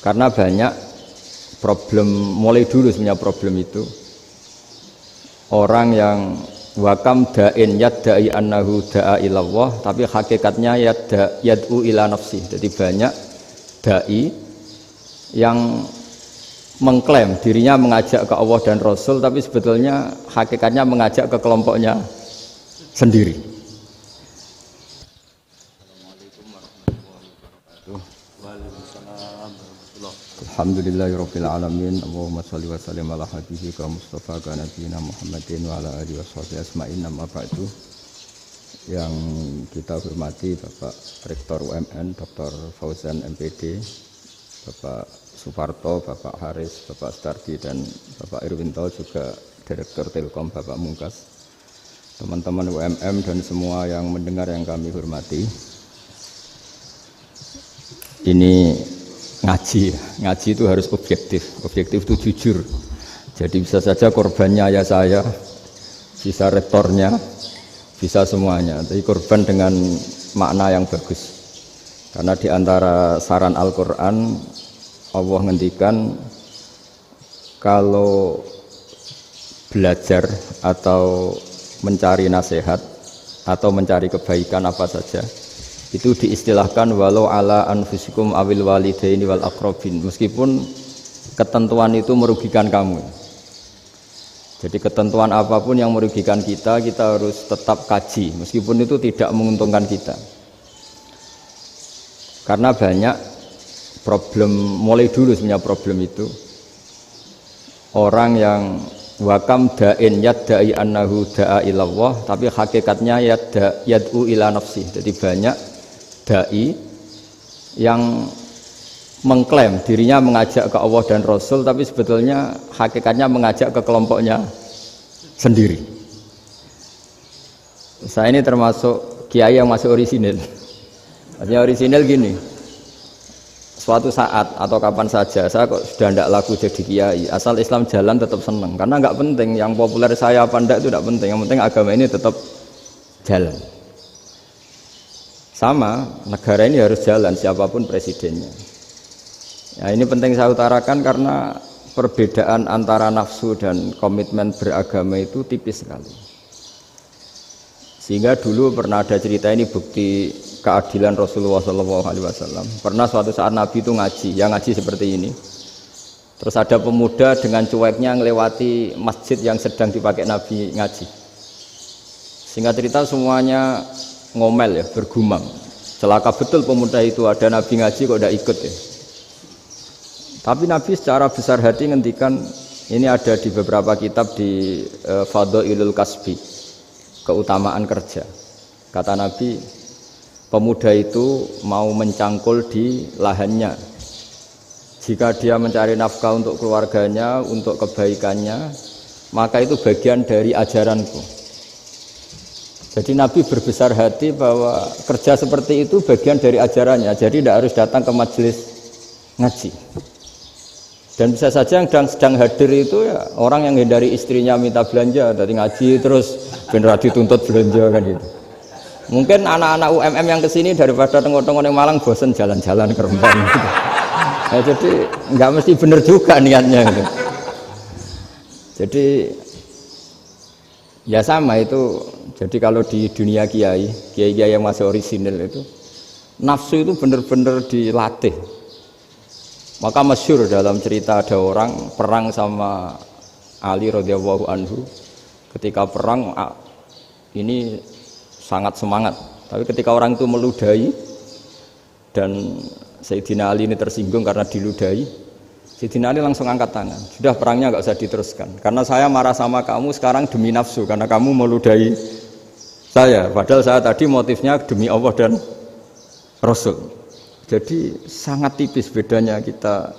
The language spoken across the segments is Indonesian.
Karena banyak problem, mulai dulu sebenarnya problem itu orang yang wakam da'in yadda'i annahu da'a ilallah tapi hakikatnya yad'u ila nafsi. Jadi banyak da'i yang mengklaim dirinya mengajak ke Allah dan Rasul tapi sebetulnya hakikatnya mengajak ke kelompoknya sendiri. Alhamdulillahirabbil alamin. Allahumma shalli wa sallim ala habibika Mustafa ka nabiyina Muhammadin wa ala alihi washabihi asma'in. Amma ba'du. Yang kita hormati Bapak Rektor UMN Dr. Fauzan MPD, Bapak Suparto, Bapak Haris, Bapak Stardi dan Bapak Irwinto, juga Direktur Telkom Bapak Mungkas, teman-teman UMM dan semua yang mendengar yang kami hormati. Ini ngaji itu harus objektif itu jujur. Jadi bisa saja korbannya ya saya, bisa rektornya, bisa semuanya. Tapi korban dengan makna yang bagus. Karena di antara saran Al-Quran Allah ngendikan kalau belajar atau mencari nasihat atau mencari kebaikan apa saja itu diistilahkan walau ala anfusikum awil walidaini wal aqrabin, meskipun ketentuan itu merugikan kamu. Jadi ketentuan apapun yang merugikan kita harus tetap kaji meskipun itu tidak menguntungkan kita. Karena banyak problem, mulai dulu sebenarnya problem itu orang yang wakam da'in yadda'i annahu da'a ilallah tapi hakikatnya yad'u ila nafsi. Jadi banyak da'i yang mengklaim dirinya mengajak ke Allah dan Rasul tapi sebetulnya hakikatnya mengajak ke kelompoknya sendiri. Saya ini termasuk kiai yang masih orisinil. Artinya orisinil gini, suatu saat atau kapan saja saya kok sudah tidak laku jadi kiai, asal Islam jalan tetap senang. Karena nggak penting yang populer saya apa enggak itu tidak penting, yang penting agama ini tetap jalan. Sama, negara ini harus jalan siapapun presidennya. Ya, ini penting saya utarakan karena perbedaan antara nafsu dan komitmen beragama itu tipis sekali. Sehingga dulu pernah ada cerita, ini bukti keadilan Rasulullah SAW. Pernah suatu saat Nabi itu ngaji, yang ngaji seperti ini. Terus ada pemuda dengan cueknya ngelewati masjid yang sedang dipakai Nabi ngaji. Singkat cerita semuanya ngomel ya, bergumam. Celaka betul pemuda itu, ada Nabi ngaji kok tidak ikut ya. Tapi Nabi secara besar hati ngendikan, ini ada di beberapa kitab di Fadhailul Kasbi, keutamaan kerja. Kata Nabi, pemuda itu mau mencangkul di lahannya. Jika dia mencari nafkah untuk keluarganya, untuk kebaikannya, maka itu bagian dari ajaranku. Jadi Nabi berbesar hati bahwa kerja seperti itu bagian dari ajarannya. Jadi tidak harus datang ke majelis ngaji. Dan bisa saja yang sedang hadir itu ya orang yang hindari istrinya minta belanja, dari ngaji terus benar dituntut belanja kan gitu. Mungkin anak-anak UMM yang kesini daripada tengok-tengok yang Malang bosan jalan-jalan ke Rembang gitu. Nah, jadi nggak mesti benar juga niatnya gitu. Jadi ya sama itu. Jadi kalau di dunia kiai yang masih orisinil itu nafsu itu benar-benar dilatih. Maka masyhur dalam cerita ada orang perang sama Ali radhiyallahu anhu. Ketika perang ini sangat semangat, tapi ketika orang itu meludahi dan Sayyidina Ali ini tersinggung karena diludahi, Sayyidina Ali langsung angkat tangan, sudah perangnya nggak usah diteruskan karena saya marah sama kamu sekarang demi nafsu karena kamu meludahi saya, padahal saya tadi motifnya demi Allah dan Rasul. Jadi sangat tipis bedanya kita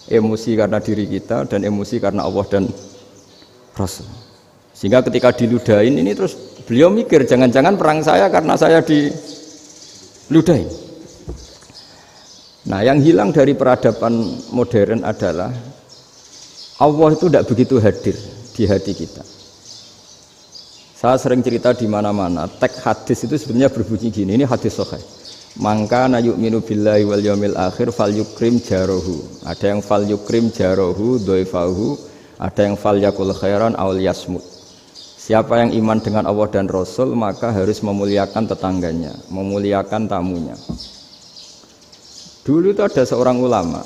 emosi karena diri kita dan emosi karena Allah dan Rasul. Sehingga ketika diludahin ini terus beliau mikir jangan-jangan perang saya karena saya diludahin. Nah, yang hilang dari peradaban modern adalah Allah itu tidak begitu hadir di hati kita. Saya sering cerita di mana-mana, teks hadis itu sebenarnya berbunyi gini, ini hadis sahih. Mangka na yu'minu billahi wal yaumil akhir falyukrim jarahu. Ada yang falyukrim jarahu dhaifahu, ada yang falyakul khairan aw yasmut. Siapa yang iman dengan Allah dan Rasul maka harus memuliakan tetangganya, memuliakan tamunya. Dulu itu ada seorang ulama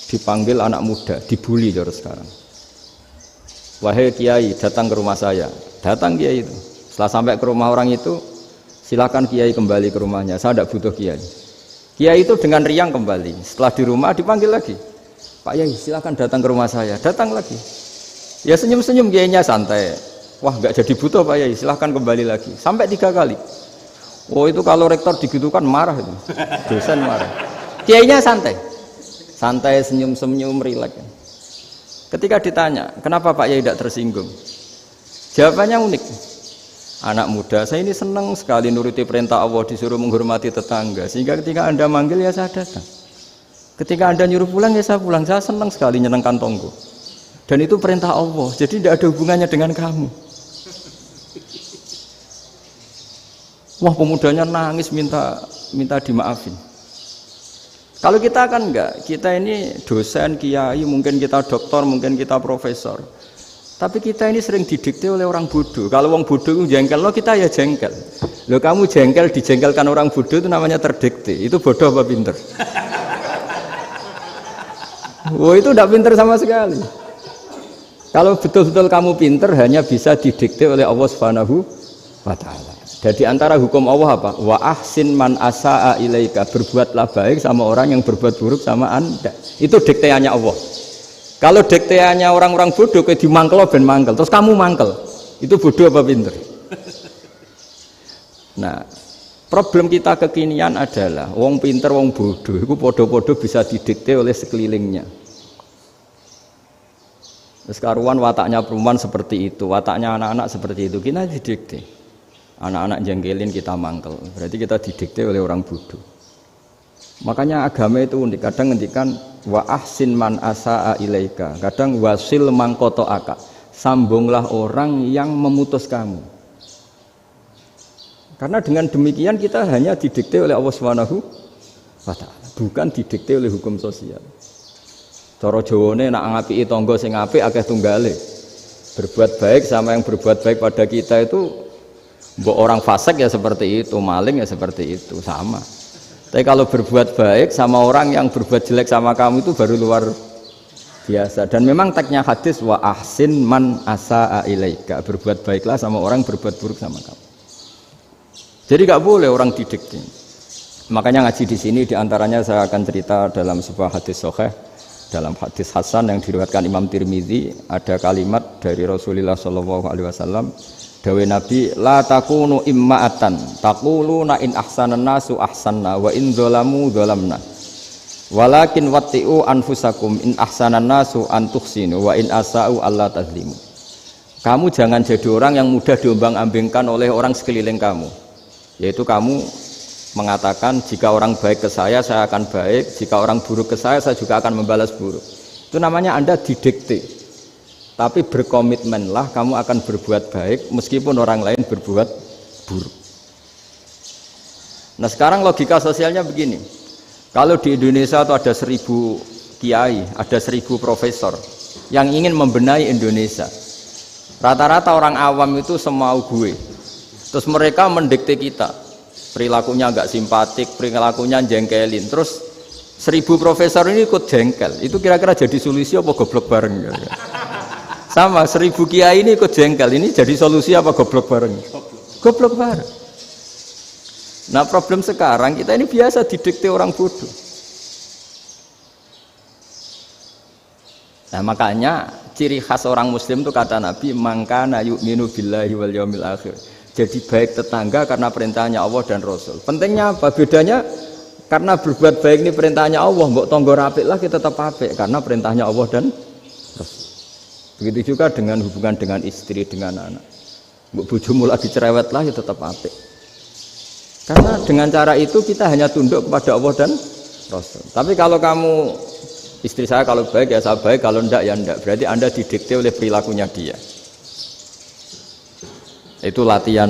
dipanggil anak muda, dibully cara sekarang. Wahai kiai, datang ke rumah saya. Datang kiai itu. Setelah sampai ke rumah orang itu, silakan kiai kembali ke rumahnya. Saya tidak butuh kiai. Kiai itu dengan riang kembali. Setelah di rumah dipanggil lagi. Pak Yai, silakan datang ke rumah saya. Datang lagi. Ya senyum-senyum kiainya santai. Wah, nggak jadi butuh Pak Yai. Silakan kembali lagi. Sampai 3 kali. Oh itu kalau rektor digitukan marah itu. Dosen marah. Kiainya santai. Santai, senyum-senyum, rileks. Ketika ditanya, kenapa Pak Yai tidak tersinggung? Jawabannya unik. Anak muda, saya ini senang sekali nuruti perintah Allah, disuruh menghormati tetangga. Sehingga ketika Anda manggil, ya saya datang. Ketika Anda nyuruh pulang, ya saya pulang. Saya senang sekali nyenengkan tonggo. Dan itu perintah Allah, jadi tidak ada hubungannya dengan kamu. Wah, pemudanya nangis minta dimaafin. Kalau kita kan enggak, kita ini dosen, kiai, mungkin kita doktor, mungkin kita profesor. Tapi kita ini sering didikte oleh orang bodoh. Kalau orang bodoh itu jengkel, lo kita ya jengkel. Lo kamu jengkel, dijengkelkan orang bodoh itu namanya terdikte. Itu bodoh apa pinter? Wah itu tidak pinter sama sekali. Kalau betul-betul kamu pinter, hanya bisa didikte oleh Allah Subhanahu wa Ta'ala. Jadi antara hukum Allah apa? Wa ahsin man asa'a ilaika, berbuatlah baik sama orang yang berbuat buruk sama Anda. Itu dikteannya Allah. Kalau dikteannya orang-orang bodoh kayak dimangkel ben mangkel, terus kamu mangkel. Itu bodoh apa pinter? Nah, problem kita kekinian adalah wong pinter wong bodoh itu podo-podo bisa didikte oleh sekelilingnya. Terus karuan wataknya perempuan seperti itu, wataknya anak-anak seperti itu, kita didikte. Anak-anak jengkelin kita mangkel, berarti kita didikte oleh orang bodoh. Makanya agama itu unik, kadang ngendikan wa ahsin man asa'a ilaika, kadang wasil man qata'aka, sambunglah orang yang memutus kamu. Karena dengan demikian kita hanya didikte oleh Allah Subhanahu wa Ta'ala, bukan didikte oleh hukum sosial. Cara Jawane nak ngapiki tangga sing apik akeh tunggale. Berbuat baik sama yang berbuat baik pada kita itu mbok orang fasik ya seperti itu, maling ya seperti itu, sama. Tapi kalau berbuat baik sama orang yang berbuat jelek sama kamu itu baru luar biasa. Dan memang teksnya hadis wa ahsin man asa'a ilaika, berbuat baiklah sama orang berbuat buruk sama kamu. Jadi nggak boleh orang didikte. Makanya ngaji di sini diantaranya saya akan cerita dalam sebuah hadis sahih, dalam hadis hasan yang diriwayatkan Imam Tirmizi, ada kalimat dari Rasulullah SAW. Dawe Nabi, la takunu imma'atan taquluna in ahsanan nasu ahsanna wa in dzalamu dzalamna walakin watti'u anfusakum in ahsanan nasu an tuhsinu wa in asa'u alla tazlimu. Kamu jangan jadi orang yang mudah diombang-ambingkan oleh orang sekeliling kamu, yaitu kamu mengatakan jika orang baik ke saya akan baik, jika orang buruk ke saya juga akan membalas buruk. Itu namanya Anda didikte. Tapi berkomitmenlah kamu akan berbuat baik meskipun orang lain berbuat buruk. Nah sekarang logika sosialnya begini. Kalau di Indonesia itu ada 1000 kiai, ada 1000 profesor yang ingin membenahi Indonesia. Rata-rata orang awam itu semau gue. Terus mereka mendikte kita. Perilakunya agak simpatik, perilakunya jengkelin. Terus 1000 profesor ini ikut jengkel. Itu kira-kira jadi solusi apa goblok bareng? Sama 1000 kiai ini ikut jengkel, ini jadi solusi apa goblok bareng? Goblok bareng. Nah problem sekarang kita ini biasa didikte orang bodoh. Nah makanya ciri khas orang muslim itu kata Nabi, mangkana yu'minu billahi wal yaumil akhir. Jadi baik tetangga karena perintahnya Allah dan Rasul. Pentingnya apa? Bedanya karena berbuat baik ini perintahnya Allah, mbok tonggo apik lah kita tetap apik karena perintahnya Allah dan Rasul. Begitu juga dengan hubungan dengan istri, dengan anak. Bojomu lagi cerewet lah ya tetap apik. Karena dengan cara itu kita hanya tunduk kepada Allah dan Rasul. Tapi kalau kamu, istri saya kalau baik ya saya baik, kalau enggak ya enggak. Berarti Anda didikte oleh perilakunya dia. Itu latihan,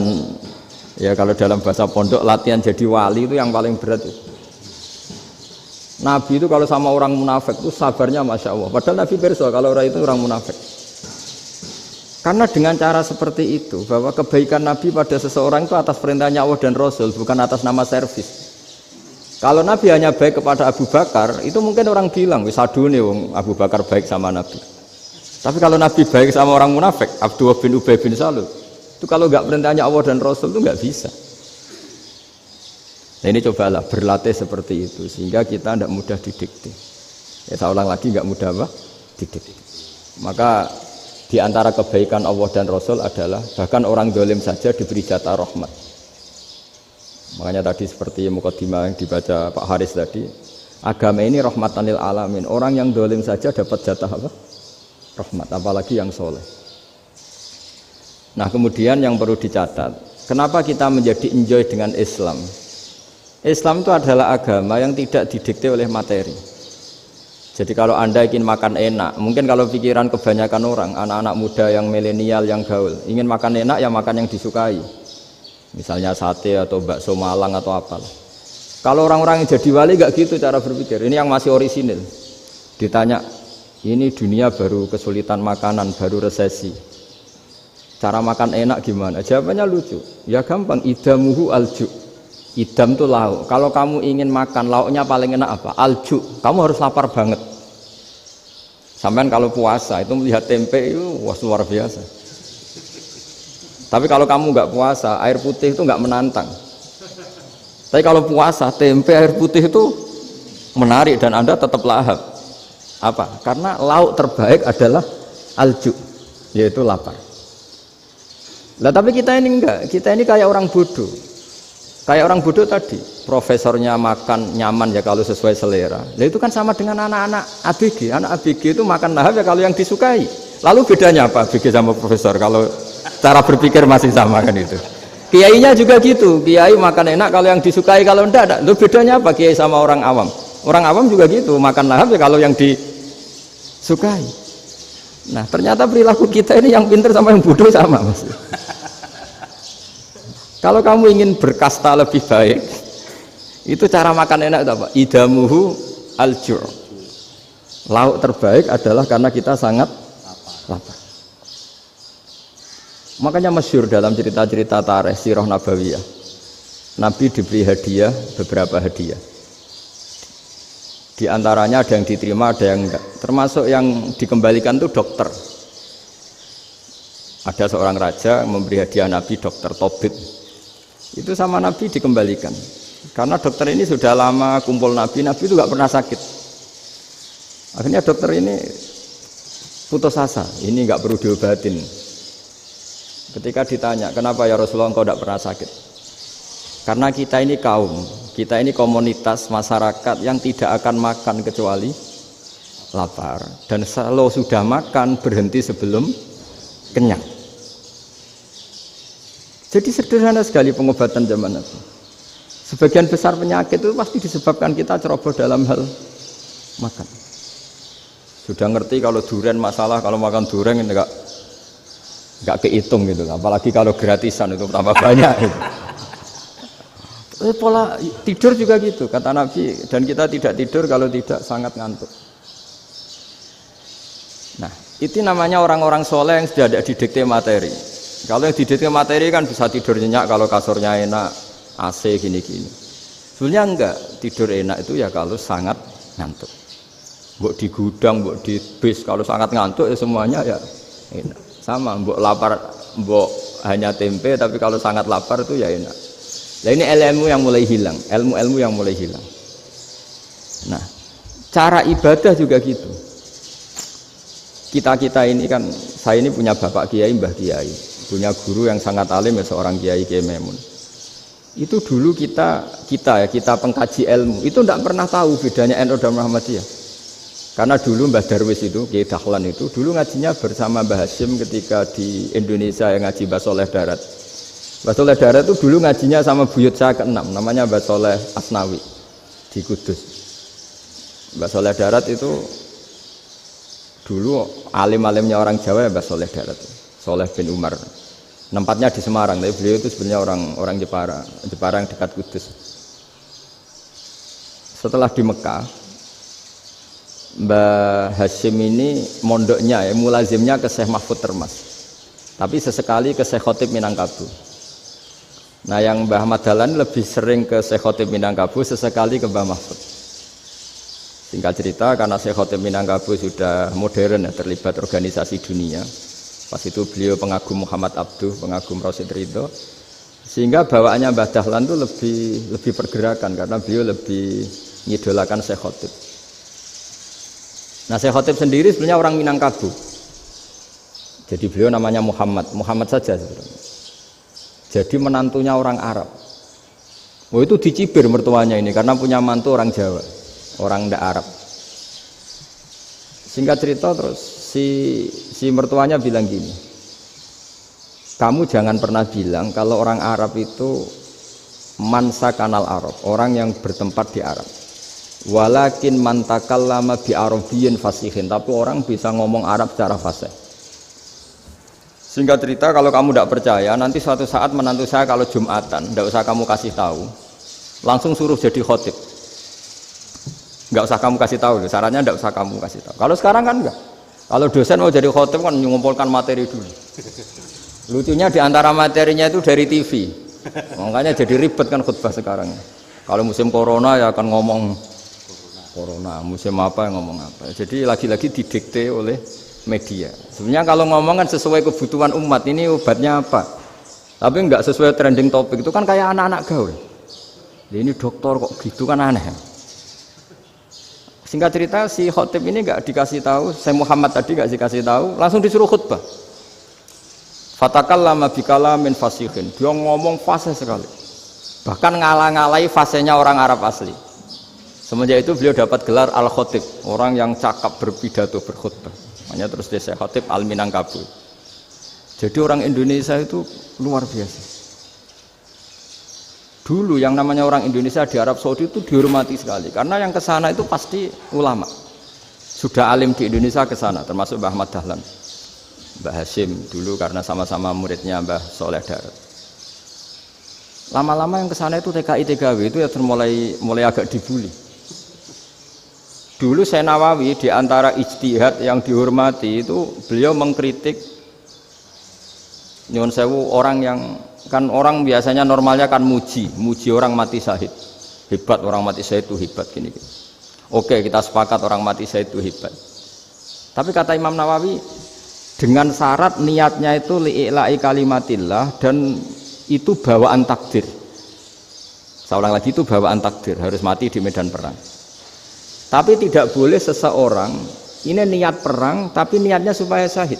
ya kalau dalam bahasa pondok latihan jadi wali itu yang paling berat. Nabi itu kalau sama orang munafik itu sabarnya Masya Allah. Padahal Nabi perso kalau orang itu orang munafik. Karena dengan cara seperti itu, bahwa kebaikan Nabi pada seseorang itu atas perintahnya Allah dan Rasul, bukan atas nama servis. Kalau Nabi hanya baik kepada Abu Bakar, itu mungkin orang bilang, wis adune wong Abu Bakar baik sama Nabi. Tapi kalau Nabi baik sama orang munafik, Abdullah bin Ubay bin Salul, itu kalau nggak perintahnya Allah dan Rasul itu nggak bisa. Nah ini cobalah berlatih seperti itu sehingga kita tidak mudah didikte. Ya saya ulang lagi nggak mudah apa? Didikte. Maka di antara kebaikan Allah dan Rasul adalah bahkan orang dolim saja diberi jatah rahmat. Makanya tadi seperti mukadimah yang dibaca Pak Haris tadi, agama ini rahmatan lil alamin. Orang yang dolim saja dapat jatah apa? Rahmat, apalagi yang soleh. Nah kemudian yang perlu dicatat, kenapa kita menjadi enjoy dengan Islam? Islam itu adalah agama yang tidak didikte oleh materi. Jadi kalau Anda ingin makan enak, mungkin kalau pikiran kebanyakan orang, anak-anak muda yang milenial, yang gaul, ingin makan enak ya makan yang disukai. Misalnya sate atau bakso Malang atau apa. Kalau orang-orang yang jadi wali gak gitu cara berpikir. Ini yang masih orisinil. Ditanya, ini dunia baru kesulitan makanan, baru resesi. Cara makan enak gimana? Jawabannya lucu. Ya gampang, idamuhu alju. Idam itu lauk. Kalau kamu ingin makan lauknya paling enak apa? Alju. Kamu harus lapar banget. Sampai kalau puasa itu melihat tempe itu wah luar biasa. Tapi kalau kamu nggak puasa, air putih itu nggak menantang. Tapi kalau puasa, tempe air putih itu menarik dan Anda tetap lahap. Apa? Karena lauk terbaik adalah alju, yaitu lapar. Lah tapi kita ini enggak. Kita ini kayak orang bodoh. Kayak orang bodoh tadi, profesornya makan nyaman ya kalau sesuai selera. Nah itu kan sama dengan anak-anak ABG. Anak ABG itu makan lahap ya kalau yang disukai. Lalu bedanya apa ABG sama profesor? Kalau cara berpikir masih sama kan itu. Kiainya juga gitu. Kiai makan enak kalau yang disukai, kalau enggak ada. Lalu bedanya apa kiai sama orang awam? Orang awam juga gitu, makan lahap ya kalau yang disukai. Nah ternyata perilaku kita ini yang pintar sama yang bodoh sama Mas. Kalau kamu ingin berkasta lebih baik, itu cara makan enak itu apa? Idamuhu al-ju'. Lauk terbaik adalah karena kita sangat lapar. Makanya masyhur dalam cerita-cerita tarikh sirah nabawiyah. Nabi diberi hadiah, beberapa hadiah. Di antaranya ada yang diterima, ada yang enggak. Termasuk yang dikembalikan itu dokter. Ada seorang raja memberi hadiah Nabi dokter Tobit. Itu sama Nabi dikembalikan karena dokter ini sudah lama kumpul Nabi itu gak pernah sakit. Akhirnya dokter ini putus asa, ini gak perlu diobatin. Ketika ditanya kenapa ya Rasulullah engkau gak pernah sakit, karena kita ini kaum, kita ini komunitas masyarakat yang tidak akan makan kecuali lapar, dan kalau sudah makan berhenti sebelum kenyang. Jadi sederhana sekali pengobatan zaman Nabi. Sebagian besar penyakit itu pasti disebabkan kita ceroboh dalam hal makan. Sudah ngerti kalau durian masalah, kalau makan durian ini enggak kehitung gitu. Apalagi kalau gratisan itu tambah banyak gitu. Pola tidur juga gitu kata Nabi, dan kita tidak tidur kalau tidak sangat ngantuk. Nah, itu namanya orang-orang soleh yang sudah ada didikte materi. Kalau yang didikte materi kan bisa tidur nyenyak kalau kasurnya enak, AC gini-gini. Sebenarnya enggak, tidur enak itu ya kalau sangat ngantuk. Mbok di gudang, mbok di bis, kalau sangat ngantuk ya semuanya ya enak. Sama, mbok lapar, mbok hanya tempe, tapi kalau sangat lapar itu ya enak. Nah ini ilmu yang mulai hilang, ilmu-ilmu yang mulai hilang. Nah, cara ibadah juga gitu. Kita ini kan, saya ini punya bapak kiai, mbah kiai, punya guru yang sangat alim ya seorang kiai Kiai Memun. Itu dulu kita pengkaji ilmu itu tidak pernah tahu bedanya NU dan Muhammadiyah. Karena dulu Mbah Darwis itu Kiai Dahlan itu dulu ngajinya bersama Mbah Hasyim ketika di Indonesia yang ngaji Mbah Soleh Darat. Mbah Soleh Darat itu dulu ngajinya sama buyut saya ke-6 namanya Mbah Soleh Asnawi di Kudus. Mbah Soleh Darat itu dulu alim-alimnya orang Jawa ya Mbah Soleh Darat, Soleh bin Umar. Tempatnya di Semarang, tapi beliau itu sebenarnya orang Jepara yang dekat Kudus. Setelah di Mekah, Mbah Hasyim ini mondoknya ya, mulazimnya ke Syekh Mahfud Termas. Tapi sesekali ke Syekh Khotib Minangkabau. Nah yang Mbah Ahmad Dahlan lebih sering ke Syekh Khotib Minangkabau, sesekali ke Mbah Mahfud. Singkat cerita, karena Syekh Khotib Minangkabau sudah modern ya, terlibat organisasi dunia. Pas itu beliau pengagum Muhammad Abduh, pengagum Rasid Ridho. Sehingga bawaannya Mbah Dahlan itu lebih pergerakan karena beliau lebih ngidolakan Syekh Khotib. Nah Syekh Khotib sendiri sebenarnya orang Minangkabau. Jadi beliau namanya Muhammad saja sebenarnya. Jadi menantunya orang Arab. Oh itu dicibir mertuanya ini karena punya mantu orang Jawa, orang ndak Arab. Singkat cerita terus si mertuanya bilang gini, kamu jangan pernah bilang kalau orang Arab itu mansa kanal Arab, orang yang bertempat di Arab. Walakin man takallama bi arabiyyin fasihin, tapi orang bisa ngomong Arab secara fasih. Singkat cerita, kalau kamu tidak percaya, nanti suatu saat menantu saya kalau Jumatan, tidak usah kamu kasih tahu, langsung suruh jadi khotib. Nggak usah kamu kasih tahu, syaratnya tidak usah kamu kasih tahu. Kalau sekarang kan enggak. Kalau dosen mau jadi khotib kan mengumpulkan materi dulu. Lucunya di antara materinya itu dari TV, makanya jadi ribet kan khutbah sekarang. Kalau musim corona ya akan ngomong corona, musim apa yang ngomong apa. Jadi lagi-lagi didikte oleh media. Sebenarnya kalau ngomong kan sesuai kebutuhan umat, ini obatnya apa. Tapi enggak sesuai trending topik, itu kan kayak anak-anak gaul. Ini dokter kok gitu kan aneh. Singkat cerita si khotib ini enggak dikasih tahu, saya Muhammad tadi enggak dikasih tahu, langsung disuruh khutbah. Fatakallama bikalamin fasihin. Dia ngomong fasih sekali. Bahkan ngalah-ngalahi fasihnya orang Arab asli. Semenjak itu beliau dapat gelar Al-Khotib, orang yang cakap berpidato berkhutbah. Makanya terus dia Khotib Al-Minangkabau. Jadi orang Indonesia itu luar biasa. Dulu yang namanya orang Indonesia di Arab Saudi itu dihormati sekali, karena yang ke sana itu pasti ulama. Sudah alim di Indonesia ke sana, termasuk Mbah Ahmad Dahlan, Mbah Hasyim dulu karena sama-sama muridnya Mbah Soleh Darat. Lama-lama yang ke sana itu TKI TKW itu ya mulai agak dibully. Dulu Syekh Nawawi di antara ijtihad yang dihormati itu beliau mengkritik nyuwun sewu orang yang kan orang biasanya normalnya kan muji orang mati syahid. Hebat orang mati syahid itu hebat gini. Oke, kita sepakat orang mati syahid itu hebat. Tapi kata Imam Nawawi dengan syarat niatnya itu li'ila'i kalimatillah dan itu bawaan takdir. Saya ulang lagi, itu bawaan takdir, harus mati di medan perang. Tapi tidak boleh seseorang ini niat perang tapi niatnya supaya syahid.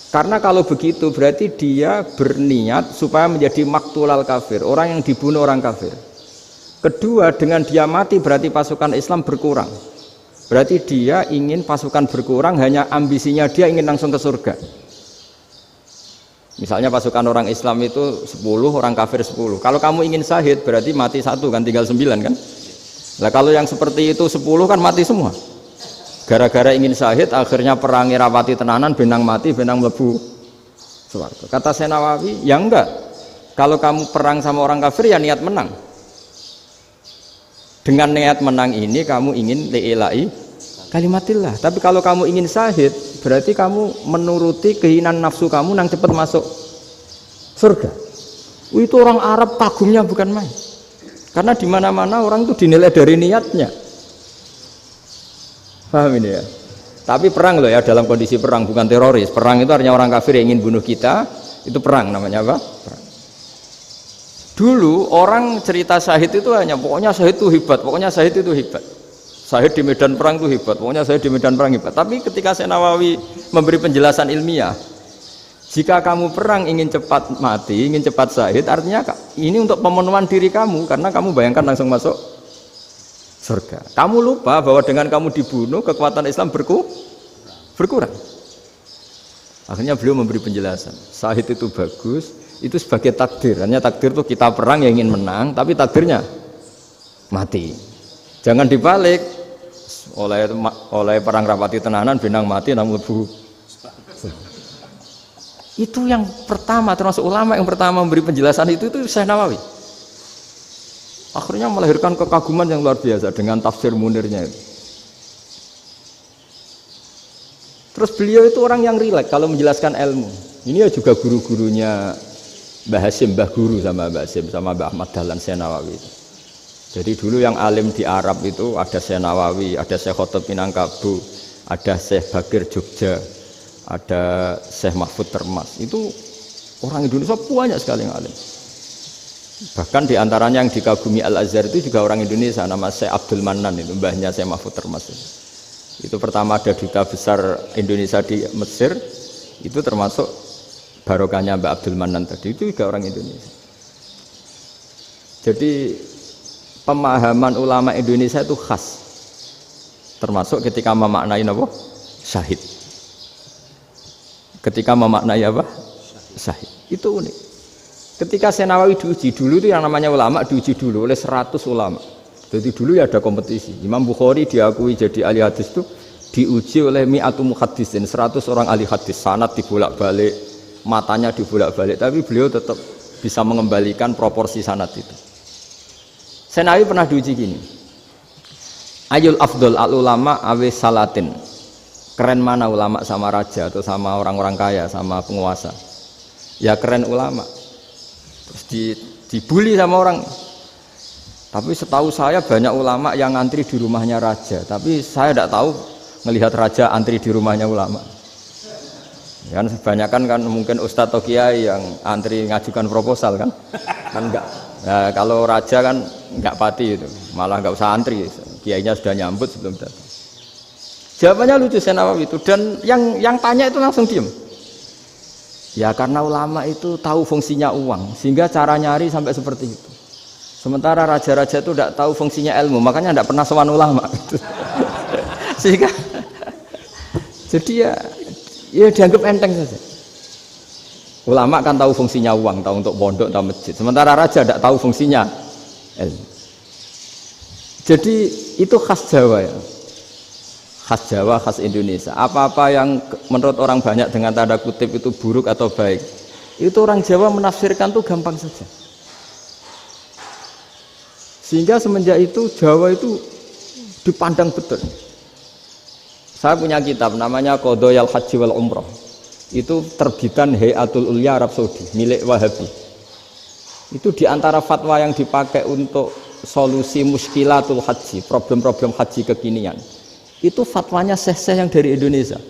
Karena kalau begitu berarti dia berniat supaya menjadi maktulal kafir, orang yang dibunuh orang kafir. Kedua, dengan dia mati berarti pasukan Islam berkurang. Berarti dia ingin pasukan berkurang, hanya ambisinya dia ingin langsung ke surga. Misalnya pasukan orang Islam itu 10, orang kafir 10. Kalau kamu ingin syahid berarti mati 1 kan, tinggal 9 kan. Nah kalau yang seperti itu 10 kan mati semua. Gara-gara ingin syahid akhirnya perangi rapati tenanan, benang mati, benang mlebu swarga. Kata Syekh Nawawi, ya enggak. Kalau kamu perang sama orang kafir ya niat menang. Dengan niat menang ini kamu ingin li'ila'i kalimatillah. Tapi kalau kamu ingin syahid berarti kamu menuruti keinginan nafsu kamu yang cepat masuk surga. Itu orang Arab kagumnya bukan main. Karena di mana-mana orang itu dinilai dari niatnya. Paham ini ya? Tapi perang loh ya, dalam kondisi perang, bukan teroris. Perang itu artinya orang kafir yang ingin bunuh kita, itu perang namanya apa? Perang. Dulu orang cerita syahid itu hanya pokoknya syahid itu hebat, pokoknya syahid itu hebat. Syahid di medan perang itu hebat, pokoknya syahid di medan perang hebat. Tapi ketika Syekh Nawawi memberi penjelasan ilmiah, jika kamu perang ingin cepat mati, ingin cepat syahid, artinya ini untuk pemenuhan diri kamu, karena kamu bayangkan langsung masuk surga. Kamu lupa bahwa dengan kamu dibunuh, kekuatan Islam berkurang. Akhirnya beliau memberi penjelasan, syahid itu bagus, itu sebagai takdir. Hanya takdir itu kita perang yang ingin menang, tapi takdirnya mati. Jangan dibalik, oleh perang rapati tenanan, benang mati, namun lebu. Itu yang pertama, termasuk ulama yang pertama memberi penjelasan itu Syekh Nawawi. Akhirnya melahirkan kekaguman yang luar biasa dengan tafsir Munirnya itu. Terus beliau itu orang yang rileks kalau menjelaskan ilmu. Ini ya juga guru-gurunya Mbah Hasyim, Mbah Guru sama Mbah Hasyim sama Mbah Ahmad Dahlan Syekh Nawawi. Jadi dulu yang alim di Arab itu ada Syekh Nawawi, ada Syekh Khotib Minangkabau, ada Syekh Bakir Jogja, ada Syekh Mahfud Termas. Itu orang Indonesia banyak sekali yang alim. Bahkan diantaranya yang dikagumi Al-Azhar itu juga orang Indonesia, nama Syekh Abdul Manan, itu mbahnya Syekh Mahfud Termas. Itu pertama ada duta besar Indonesia di Mesir, itu termasuk barokahnya Mbak Abdul Manan tadi, itu juga orang Indonesia. Jadi pemahaman ulama Indonesia itu khas, termasuk ketika memaknai apa? Syahid. Ketika memaknai apa? Syahid. Itu unik. Ketika Syekh Nawawi diuji dulu itu yang namanya ulama diuji dulu oleh 100 ulama. Jadi dulu ya ada kompetisi. Imam Bukhari diakui jadi ahli hadis itu diuji oleh mi'atu muhaddisin, 100 orang ahli hadis, sanad dibolak-balik, matanya dibolak-balik, tapi beliau tetap bisa mengembalikan proporsi sanad itu. Syekh Nawawi pernah diuji gini. Ayul afdol al ulama awe salatin. Keren mana ulama sama raja atau sama orang-orang kaya, sama penguasa? Ya keren ulama. Terus dibully sama orang. Tapi setahu saya banyak ulama yang antri di rumahnya raja, tapi saya tidak tahu melihat raja antri di rumahnya ulama. Kan kebanyakan kan mungkin ustadz atau kiai yang antri ngajukan proposal kan enggak. Nah, kalau raja kan enggak pati itu, malah enggak usah antri, kiainya sudah nyambut sebelum datang. Jawabannya lucu Syekh Nawawi itu, dan yang tanya itu langsung diem. Ya karena ulama itu tahu fungsinya uang, sehingga cara nyari sampai seperti itu. Sementara raja-raja itu tidak tahu fungsinya ilmu, makanya tidak pernah sowan ulama. Sehingga, jadi ya dianggap enteng saja. Ulama kan tahu fungsinya uang, tahu untuk pondok, tahu masjid. Sementara raja tidak tahu fungsinya ilmu. Jadi itu khas Jawa ya. Khas Jawa, khas Indonesia. Apa-apa yang menurut orang banyak dengan tanda kutip itu buruk atau baik, itu orang Jawa menafsirkan tuh gampang saja. Sehingga semenjak itu Jawa itu dipandang betul. Saya punya kitab namanya Qadhayal Haji wal Umrah. Itu terbitan Hayatul Ulya Arab Saudi, milik Wahabi. Itu diantara fatwa yang dipakai untuk solusi muskilatul haji, problem-problem haji kekinian. Itu fatwanya syekh-syekh yang dari Indonesia,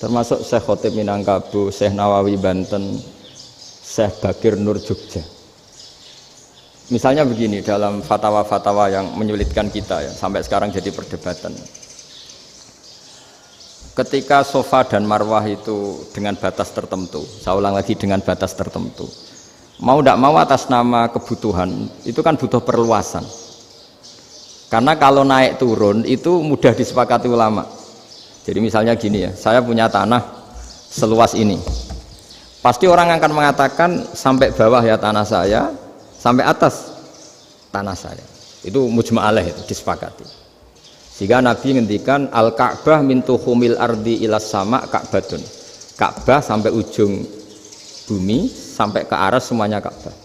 termasuk Syekh Khotib Minangkabau, Syekh Nawawi Banten, Syekh Bakir Nur Jogja. Misalnya begini, dalam fatwa-fatwa yang menyulitkan kita ya, sampai sekarang jadi perdebatan. Ketika Safa dan Marwah itu dengan batas tertentu, saya ulang lagi dengan batas tertentu, mau tidak mau atas nama kebutuhan, itu kan butuh perluasan. Karena kalau naik turun itu mudah disepakati ulama. Jadi misalnya gini ya, saya punya tanah seluas ini. Pasti orang akan mengatakan sampai bawah ya tanah saya, sampai atas tanah saya. Itu mujma' alaih, itu disepakati. Sehingga Nabi ngendikan al-Ka'bah min tuhumil ardi ilas sama Ka'batun. Ka'bah sampai ujung bumi, sampai ke aras semuanya Ka'bah.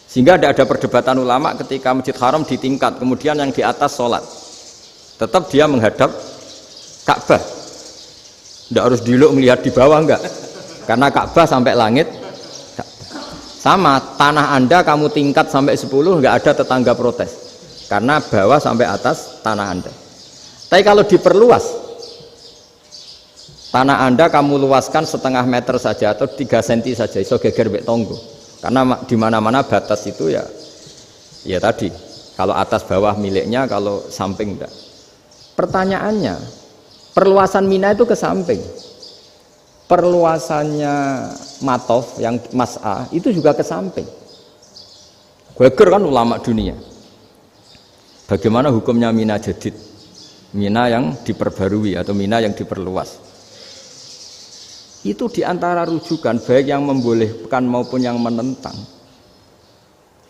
Sehingga tidak ada perdebatan ulama ketika Masjid Haram ditingkat, kemudian yang di atas sholat, tetap dia menghadap Ka'bah. Tidak harus diluk melihat di bawah, enggak. Karena Ka'bah sampai langit. Sama, tanah Anda kamu tingkat sampai 10, enggak ada tetangga protes. Karena bawah sampai atas tanah Anda. Tapi kalau diperluas, tanah Anda kamu luaskan setengah meter saja atau 3 cm saja, iso geger mbek tonggo. Karena di mana-mana batas itu ya tadi, kalau atas bawah miliknya, kalau samping enggak. Pertanyaannya, perluasan Mina itu ke samping, perluasannya Matof yang Mas'ah itu juga ke samping. Geger kan ulama dunia. Bagaimana hukumnya Mina Jadid, Mina yang diperbarui atau Mina yang diperluas? Itu diantara rujukan baik yang membolehkan maupun yang menentang.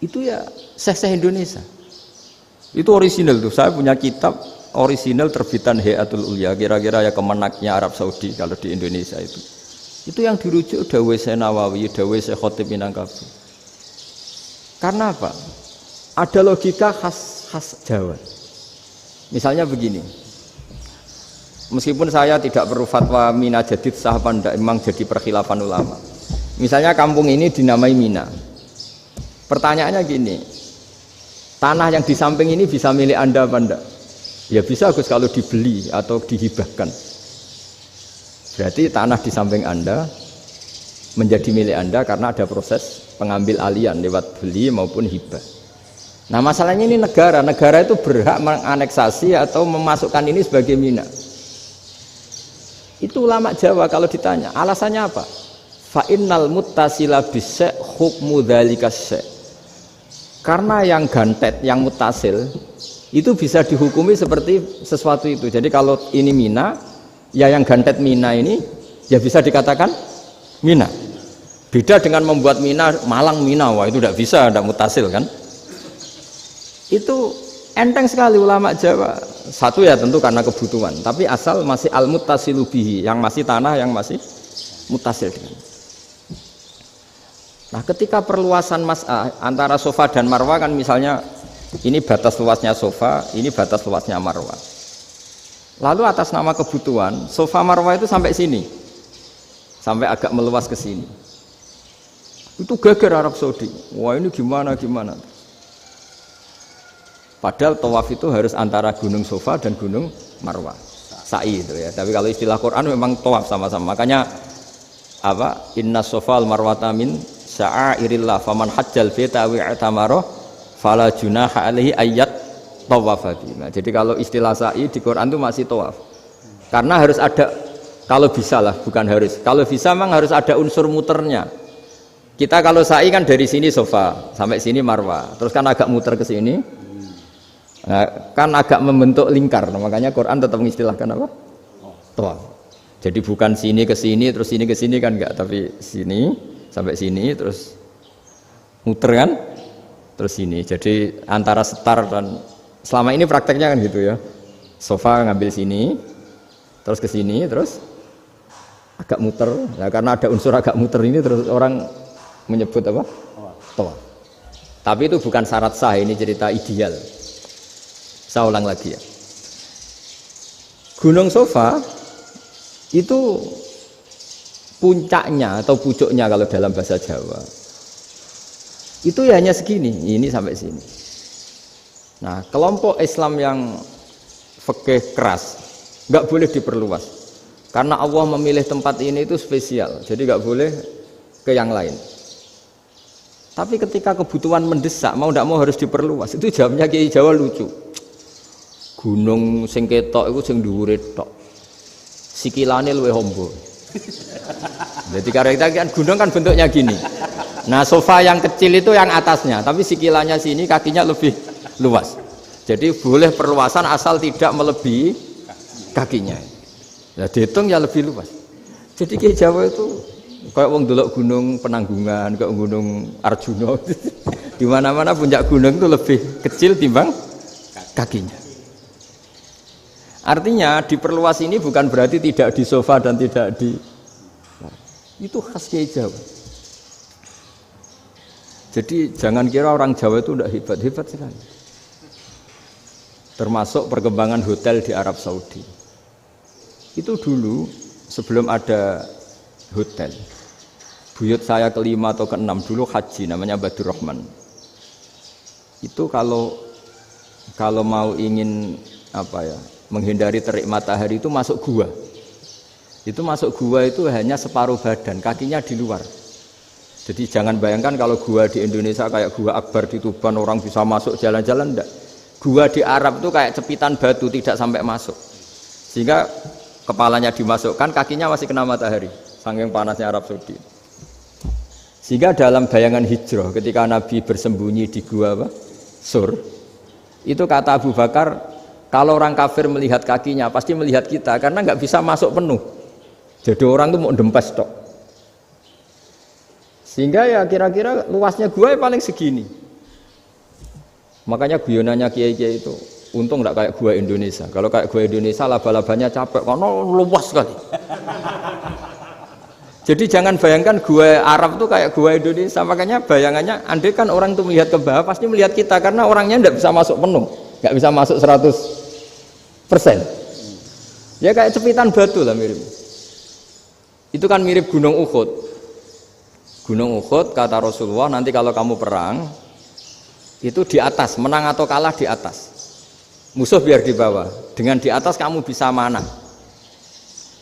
Itu ya syekh-syekh Indonesia. Itu orisinal tuh. Saya punya kitab orisinal terbitan Hayatul Ulya, kira-kira ya kemenaknya Arab Saudi kalau di Indonesia itu. Itu yang dirujuk dawuh Syekh Nawawi, dawuh Syekh Khotib Minangkabau. Karena apa? Ada logika khas Jawa. Misalnya begini. Meskipun saya tidak perlu fatwa Mina jadid sah apa enggak, memang jadi perkhilafan ulama. Misalnya kampung ini dinamai Mina. Pertanyaannya gini, tanah yang di samping ini bisa milik Anda apa enggak? Ya bisa Gus kalau dibeli atau dihibahkan. Berarti tanah di samping Anda menjadi milik Anda karena ada proses pengambil alian lewat beli maupun hibah. Nah masalahnya ini negara itu berhak menganeksasi atau memasukkan ini sebagai Mina. Itu ulama Jawa kalau ditanya, alasannya apa? Fa innal muttasila bis-syai' hukmu dzalika syai'. Karena yang gantet, yang mutasil itu bisa dihukumi seperti sesuatu itu. Jadi kalau ini Mina, ya yang gantet Mina ini ya bisa dikatakan Mina. Beda dengan membuat Mina Malang Mina, wah itu tidak bisa, tidak mutasil kan? Itu enteng sekali ulama Jawa. Satu ya tentu karena kebutuhan, tapi asal masih al-muttasilu bihi, yang masih tanah yang masih mutasil dengan. Nah, ketika perluasan mas'ah antara sofa dan marwah kan misalnya ini batas luasnya sofa, ini batas luasnya marwah. Lalu atas nama kebutuhan, sofa marwah itu sampai sini. Sampai agak meluas ke sini. Itu geger Arab Saudi. Wah, ini gimana? Padahal tawaf itu harus antara gunung Sofa dan gunung Marwah, sa'i itu ya. Tapi kalau istilah Quran memang tawaf sama-sama. Makanya apa? Inna Sofa al-Marwata min sya'airillah faman hajjal baita wa i'tamara fala junaha alaihi ayyat tawafa bima. Jadi kalau istilah sa'i di Quran itu masih tawaf. Karena harus ada, kalau bisa lah, bukan harus. Kalau bisa memang harus ada unsur muternya. Kita kalau sa'i kan dari sini Sofa sampai sini Marwah, terus kan agak muter ke sini. Nah, kan agak membentuk lingkar, nah, makanya Quran tetap mengistilahkan apa? Tawaf. Jadi bukan sini ke sini terus sini ke sini kan enggak, tapi sini sampai sini terus muter kan, terus sini. Jadi antara setar dan selama ini prakteknya kan gitu ya. Sofa ngambil sini, terus ke sini, terus agak muter. Nah, karena ada unsur agak muter ini terus orang menyebut apa? Tawaf. Tapi itu bukan syarat sah, ini cerita ideal. Saya ulang lagi ya. Gunung Sofa itu puncaknya atau pucuknya kalau dalam bahasa Jawa itu ya hanya segini, ini sampai sini. Nah, kelompok Islam yang fikih keras nggak boleh diperluas karena Allah memilih tempat ini itu spesial, jadi nggak boleh ke yang lain. Tapi ketika kebutuhan mendesak, mau tidak mau harus diperluas. Itu jawabnya Kiai Jawa lucu. Gunung sing ketok iku sing dhuwure tok. Sikilane luwih ombo. Jadi karena kita kan gunung kan bentuknya gini. Nah, sofa yang kecil itu yang atasnya, tapi sikilannya sini kakinya lebih luas. Jadi boleh perluasan asal tidak melebihi kakinya. Nah, dihitung ya lebih luas. Jadi Kiai Jawa itu kayak wong delok gunung Penanggungan, kayak gunung Arjuna. Di mana-mana puncak gunung itu lebih kecil timbang kakinya. Artinya diperluas ini bukan berarti tidak di sofa dan tidak di, itu khas Kiai Jawa. Jadi jangan kira orang Jawa itu tidak hebat sekali. Termasuk perkembangan hotel di Arab Saudi. Itu dulu sebelum ada hotel. Buyut saya kelima atau keenam dulu haji, namanya Badur Rahman. Itu kalau mau ingin apa ya, menghindari terik matahari itu masuk gua. Itu masuk gua itu hanya separuh badan, kakinya di luar. Jadi jangan bayangkan kalau gua di Indonesia kayak gua Akbar di Tuban orang bisa masuk jalan-jalan, enggak. Gua di Arab itu kayak cepitan batu, tidak sampai masuk. Sehingga kepalanya dimasukkan, kakinya masih kena matahari, saking panasnya Arab Saudi. Sehingga dalam bayangan hijrah ketika Nabi bersembunyi di gua apa? Sur. Itu kata Abu Bakar, kalau orang kafir melihat kakinya pasti melihat kita karena nggak bisa masuk penuh. Jadi orang itu mau dempes tok. Sehingga ya kira-kira luasnya gua ya paling segini. Makanya guyonannya kiai-kiai itu untung nggak kayak gua Indonesia. Kalau kayak gua Indonesia laba-labanya capek karena luas sekali. Jadi jangan bayangkan gua Arab itu kayak gua Indonesia. Makanya bayangannya andai kan orang itu melihat ke bawah pasti melihat kita karena orangnya nggak bisa masuk penuh, nggak bisa masuk 100%. Ya kayak cepitan batu lah mirip. Itu kan mirip Gunung Uhud. Gunung Uhud kata Rasulullah nanti kalau kamu perang itu di atas, menang atau kalah di atas. Musuh biar di bawah. Dengan di atas kamu bisa manah.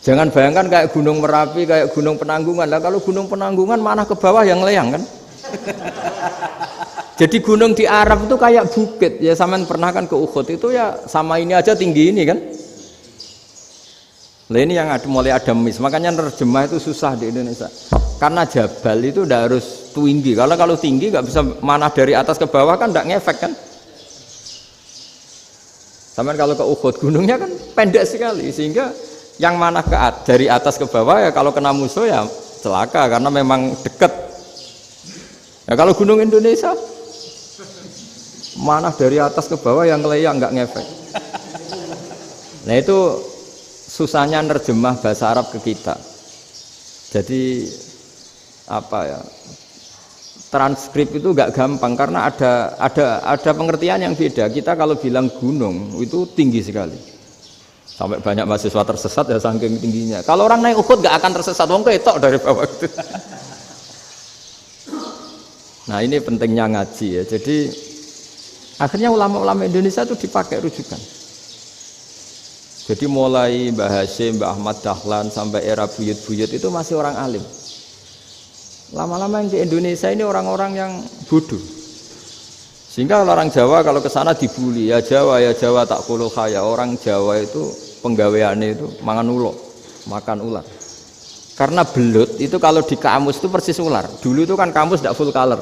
Jangan bayangkan kayak Gunung Merapi, kayak Gunung Penanggungan. Lah kalau Gunung Penanggungan manah ke bawah yang leyang kan? Jadi gunung di Arab itu kayak bukit. Ya sampean pernah kan ke Uhud itu ya sama ini aja tinggi ini kan? Nah ini yang mulai ada mis. Makanya nerjemah itu susah di Indonesia. Karena jabal itu udah harus tinggi. Kalau tinggi nggak bisa manah dari atas ke bawah kan nggak ngefek kan? Sampai kalau ke Uhud gunungnya kan pendek sekali sehingga yang manah dari atas ke bawah ya kalau kena musuh ya celaka karena memang dekat. Ya kalau gunung Indonesia manah dari atas ke bawah yang ngeleyang nggak ngefek. Nah itu susahnya nerjemah bahasa Arab ke kita. Jadi apa ya? Transkrip itu nggak gampang karena ada pengertian yang beda. Kita kalau bilang gunung itu tinggi sekali. Sampai banyak mahasiswa tersesat ya saking tingginya. Kalau orang naik Uhud nggak akan tersesat, wong ketok dari bawah itu. Nah ini pentingnya ngaji ya. Jadi akhirnya ulama-ulama Indonesia itu dipakai rujukan. Jadi mulai Mbah Hasyim, Mbah Ahmad Dahlan sampai era buyut-buyut itu masih orang alim. Lama-lama yang di Indonesia ini orang-orang yang bodoh. Sehingga orang Jawa kalau ke sana dibully, ya Jawa tak kulul khaya. Orang Jawa itu penggaweannya itu makan ular. Karena belut itu kalau di kamus itu persis ular. Dulu itu kan kamus tidak full color.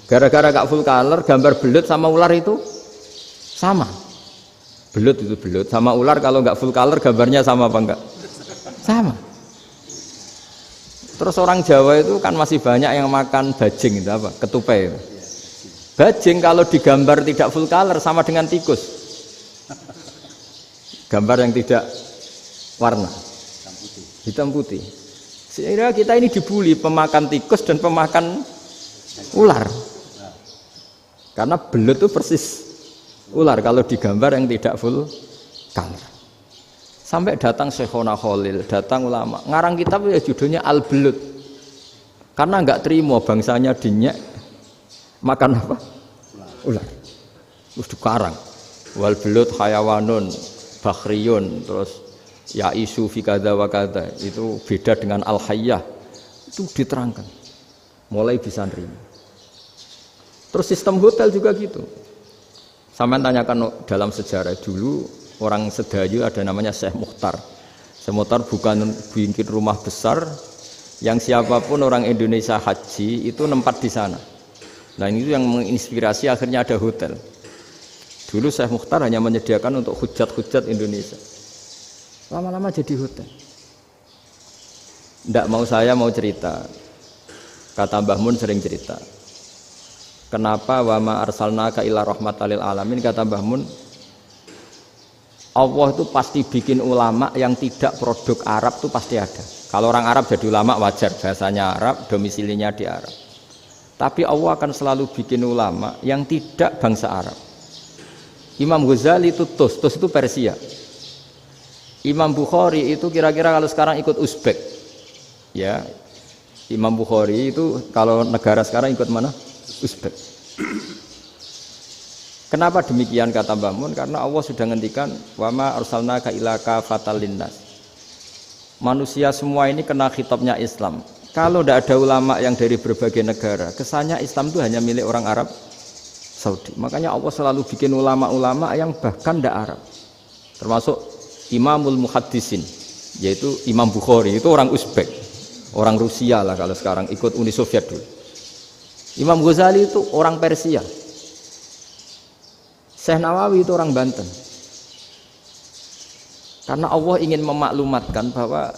Gara-gara gak full color, gambar belut sama ular itu sama. Belut itu belut sama ular kalau nggak full color gambarnya sama apa enggak? Sama. Terus orang Jawa itu kan masih banyak yang makan bajing itu apa? Ketupai itu. Bajing kalau digambar tidak full color sama dengan tikus. Gambar yang tidak warna. Hitam putih. Sehingga kita ini dibully pemakan tikus dan pemakan ular. Karena belut itu persis ular kalau digambar yang tidak full color. Sampai datang Syekhona Khalil, datang ulama ngarang kitab ya judulnya Al-Belut karena nggak terima bangsanya dinyek makan apa? Ular. Terus dikarang wal belut hayawanun bakhriyun terus ya isu fi kadza wa kadza itu beda dengan al-hayyah itu diterangkan mulai bisa nerima. Terus sistem hotel juga gitu. Sampai tanyakan dalam sejarah dulu orang Sedayu ada namanya Syekh Mukhtar. Syekh Mukhtar bukan bikin rumah besar yang siapapun orang Indonesia haji itu nempat di sana. Nah ini yang menginspirasi akhirnya ada hotel. Dulu Syekh Mukhtar hanya menyediakan untuk hujat-hujat Indonesia. Lama-lama jadi hotel. Nggak mau saya mau cerita. Kata Mbah Mun sering cerita. Kenapa wa ma arsalnaka illa rahmatan lil alamin, kata Mbah Mun, Allah itu pasti bikin ulama yang tidak produk Arab itu pasti ada. Kalau orang Arab jadi ulama wajar, bahasanya Arab, domisilinya di Arab. Tapi Allah akan selalu bikin ulama yang tidak bangsa Arab. Imam Ghazali itu Tus itu Persia. Imam Bukhari itu kira-kira kalau sekarang ikut Uzbek. Ya. Imam Bukhari itu kalau negara sekarang ikut mana? Uzbek. Kenapa demikian kata Mbah Mun? Karena Allah sudah ngendikan wa ma arsalnaka illa kafatal linnas. Manusia semua ini kena khitabnya Islam. Kalau tidak ada ulama yang dari berbagai negara, kesannya Islam itu hanya milik orang Arab Saudi. Makanya Allah selalu bikin ulama-ulama yang bahkan tidak Arab. Termasuk Imamul Muhaddisin, yaitu Imam Bukhari, itu orang Uzbek, orang Rusia lah kalau sekarang ikut Uni Soviet dulu. Imam Ghazali itu orang Persia. Syekh Nawawi itu orang Banten. Karena Allah ingin memaklumatkan bahwa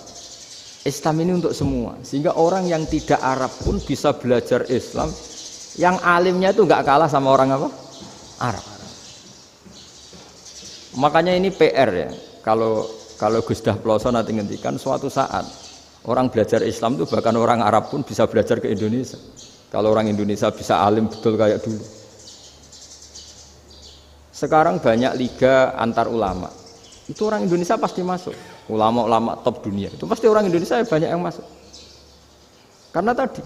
Islam ini untuk semua. Sehingga orang yang tidak Arab pun bisa belajar Islam. Yang alimnya itu nggak kalah sama orang apa? Arab. Makanya ini PR ya. Kalau Gus Dah Ploso nanti ngendikan suatu saat orang belajar Islam itu bahkan orang Arab pun bisa belajar ke Indonesia. Kalau orang Indonesia bisa alim betul kayak dulu. Sekarang banyak liga antar ulama. Itu orang Indonesia pasti masuk. ulama-ulama top dunia. Itu pasti orang Indonesia banyak yang masuk. Karena tadi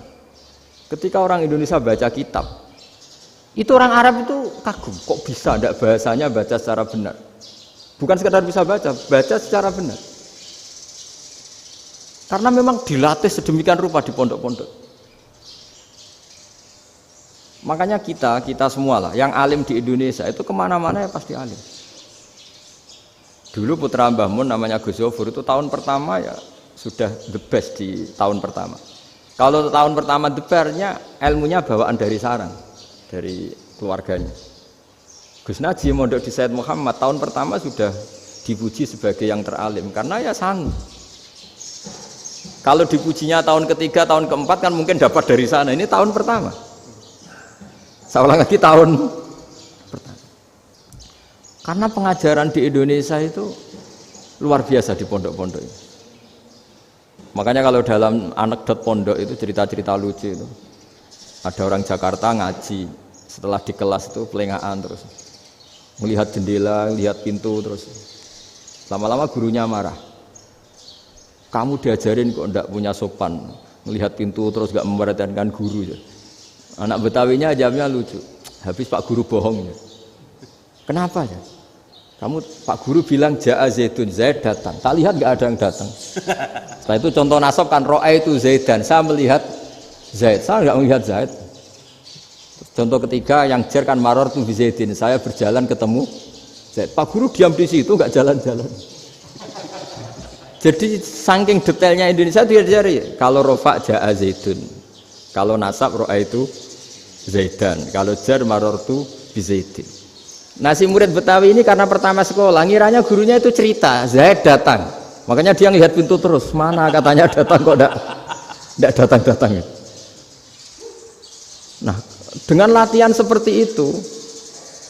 ketika orang Indonesia baca kitab, itu orang Arab itu kagum, kok bisa ada bahasanya baca secara benar. Bukan sekedar bisa baca secara benar. Karena memang dilatih sedemikian rupa di pondok-pondok. Makanya kita semua lah, yang alim di Indonesia itu kemana-mana ya pasti alim. Dulu putra Mbah Mun namanya Gus Zofur itu tahun pertama ya sudah the best di tahun pertama. Kalau tahun pertama the bestnya ilmunya bawaan dari sarang, dari keluarganya. Gus Najib mondok di Said Muhammad tahun pertama sudah dipuji sebagai yang teralim karena ya sanggup. Kalau dipujinya tahun ketiga, tahun keempat kan mungkin dapat dari sana. Ini tahun pertama. Saya ulang lagi tahun pertama. Karena pengajaran di Indonesia itu luar biasa di pondok-pondok ini. Makanya kalau dalam anekdot pondok itu cerita-cerita lucu itu. Ada orang Jakarta ngaji, setelah di kelas itu pelengahan terus. Melihat jendela, lihat pintu terus. Lama-lama gurunya marah. Kamu diajarin kok enggak punya sopan, melihat pintu terus enggak memperhatikan guru. Anak Betawinya jawabnya lucu. Habis Pak Guru bohong. Kenapa ya? Kamu Pak Guru bilang Ja'a Zaidun, Zaid datang. Tak lihat enggak ada yang datang. Setelah itu contoh nasab kan ro'a itu Zaidan. Saya melihat Zaid, saya enggak melihat Zaid. Contoh ketiga yang jar kan maror tu Zaidin. Saya berjalan ketemu Zaid. Pak Guru diam di situ enggak jalan-jalan. Jadi saking detailnya Indonesia dia cari kalau rofa Ja'a Zaidun, kalau nasab ro'a itu Zaidan, kalau jar marortu bizaidin. Nah si murid Betawi ini karena pertama sekolah ngiranya gurunya itu cerita Zaid datang, makanya dia ngelihat pintu terus mana katanya datang kok enggak datang-datang. Nah dengan latihan seperti itu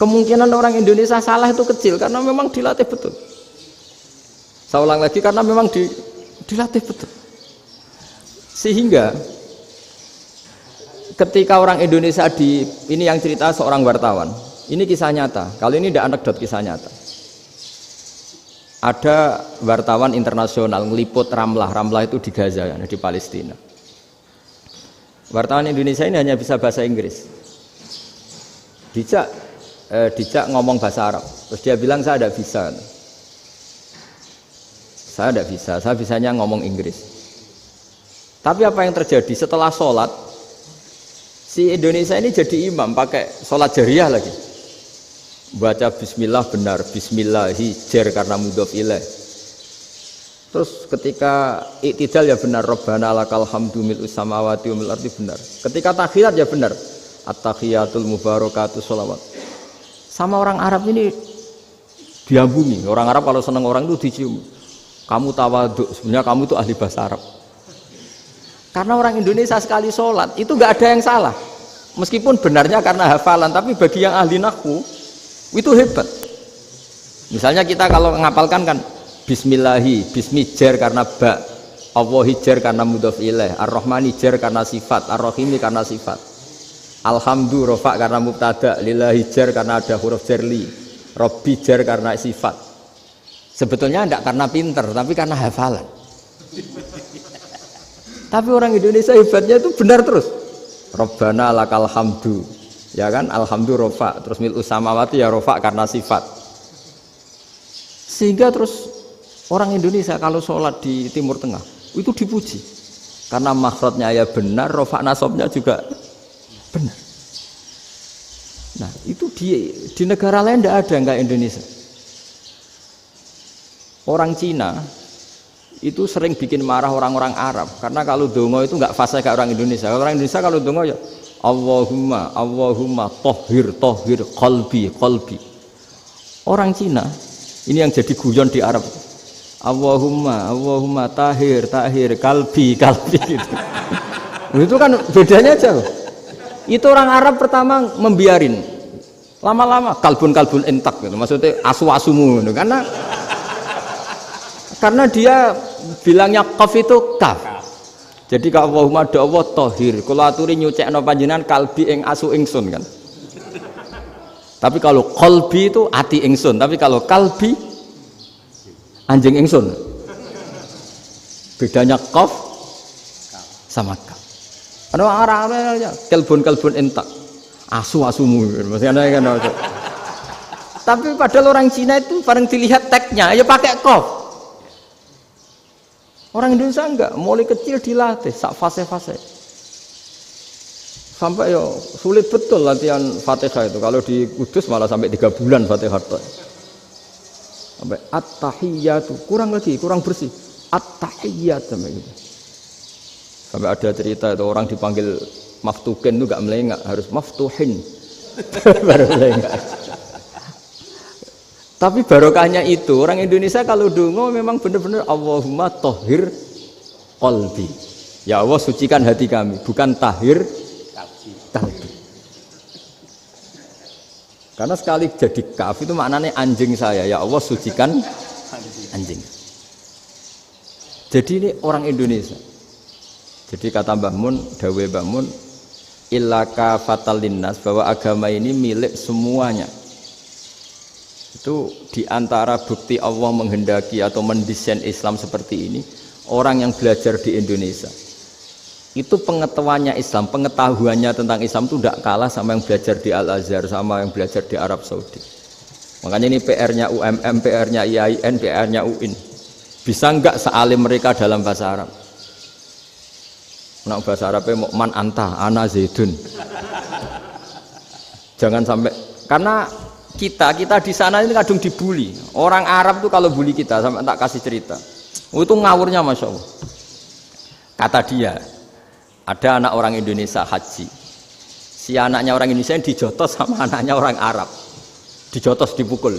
kemungkinan orang Indonesia salah itu kecil karena memang dilatih betul. Saya ulang lagi karena memang dilatih betul. Sehingga ketika orang Indonesia ini yang cerita seorang wartawan. Ini kisah nyata. Kalau ini tidak anekdot, kisah nyata. Ada wartawan internasional meliput Ramlah. Ramlah itu di Gaza, di Palestina. Wartawan Indonesia ini hanya bisa bahasa Inggris. Dijak ngomong bahasa Arab. Terus dia bilang saya tidak bisa. Saya tidak bisa, saya bisanya ngomong Inggris. Tapi apa yang terjadi setelah sholat, si Indonesia ini jadi imam, pakai sholat jariah lagi. Baca bismillah benar, bismillahi jar karena mudhof ilaih. Terus ketika iktidal ya benar, Rabbana lakal hamdu mil'us samawati wa mil'ul ardi benar. Ketika tahiyat ya benar, at-tahiyatul mubarakatuh sholawat. Sama orang Arab ini diambungi. Orang Arab kalau senang orang itu dicium. Kamu tawaduk, sebenarnya kamu itu ahli bahasa Arab. Karena orang Indonesia sekali sholat itu nggak ada yang salah, meskipun benarnya karena hafalan, tapi bagi yang ahli nahwu itu hebat. Misalnya kita kalau ngapalkan kan Bismillahi, Bismi jar karena ba, Allahi jar karena mudhof ilaih, Ar-Rahmani jar karena sifat, Ar-Rahimi karena sifat, Alhamdu rofa karena mubtada, Lillahi jar karena ada huruf jarli, Robbi jar karena sifat. Sebetulnya tidak karena pinter, tapi karena hafalan. Tapi orang Indonesia hebatnya itu benar terus. Rabbana lakal hamdu, ya kan? Alhamdu rofa, terus mil'us samawati ya rofa karena sifat. Sehingga terus orang Indonesia kalau sholat di Timur Tengah itu dipuji, karena makhrajnya ya benar, rofa nasabnya juga benar. Nah itu di negara lain tidak ada nggak Indonesia. Orang Cina itu sering bikin marah orang-orang Arab karena kalau dongo itu nggak fasih kayak orang Indonesia. Orang Indonesia kalau dongo ya Allahumma tohir qalbi. Orang Cina ini yang jadi guyon di Arab. Allahumma tahir kalbi gitu. Itu kan bedanya jauh. Itu orang Arab pertama membiarin, lama-lama kalbun entak gitu. Maksudnya asu-asumu gitu. Karena dia bilangnya qaf itu kaf. Jadi kalau Allahumma do Allah tohir, kula aturi nyucekno panjenengan kalbi ing asu ingsun kan. Tapi kalau qalbi itu ati ingsun, tapi kalau kalbi anjing ingsun. Bedanya qaf sama kaf. Ana orang-orang kelbon-kelbon entak. Asu-asumu maksudnya kan. Tapi padahal orang Cina itu paling dilihat teksnya ya pakai qaf. Orang Indonesia enggak, mulai kecil dilatih sak fase-fase. Sampai ya sulit betul latihan Fatihah itu. Kalau di Kudus malah sampai 3 bulan Fatihah itu. Sampai at-tahiyyatu, kurang lagi, kurang bersih. At-tahiyyat sampai gitu. Sampai ada cerita itu orang dipanggil maftuhin itu enggak melengak, harus maftuhin. Baru melengak. Tapi barokahnya itu orang Indonesia kalau dongo memang benar-benar Allahumma tahhir qalbi. Ya Allah sucikan hati kami, bukan tahhir kalbi. Karena sekali jadi kaf itu maknanya anjing saya. Ya Allah sucikan anjing. Jadi ini orang Indonesia. Jadi kata Mbah Mun, dawe Mbah Mun, illaka fatal linnas, bahwa agama ini milik semuanya. Itu diantara bukti Allah menghendaki atau mendesain Islam seperti ini, orang yang belajar di Indonesia itu pengetahuannya Islam, pengetahuannya tentang Islam itu tidak kalah sama yang belajar di Al-Azhar, sama yang belajar di Arab Saudi. Makanya ini PR-nya UMM, PR-nya IAIN, PR-nya UIN. Bisa enggak sealim mereka dalam bahasa Arab? Nah, bahasa Arabnya man anta, ana zaidun. Jangan sampai, karena kita di sana ini kadung dibully. Orang Arab tuh kalau bully kita, sampai tak kasih cerita. Itu ngawurnya Masya Allah. Kata dia, ada anak orang Indonesia haji. Si anaknya orang Indonesia yang dijotos sama anaknya orang Arab. Dijotos, dipukul.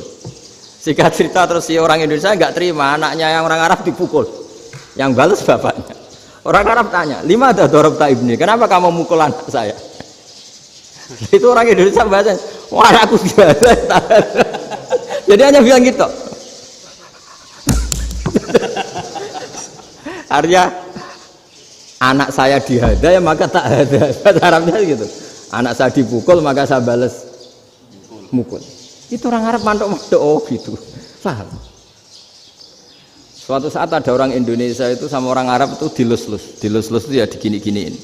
Singkat cerita terus si orang Indonesia nggak terima, anaknya yang orang Arab dipukul. Yang balas bapaknya. Orang Arab tanya, lima ada dorobta ibni, kenapa kamu mukul anak saya? Itu orang Indonesia bahasa, wah aku biasa. Jadi hanya bilang gitu. Artinya anak saya dihada ya maka tak ada. Bahasa Arabnya gitu. Anak saya dipukul maka saya balas mukul. Itu orang Arab mantuk-mantuk oh gitu. Paham? Suatu saat ada orang Indonesia itu sama orang Arab itu dilus-lus itu ya digini-giniin.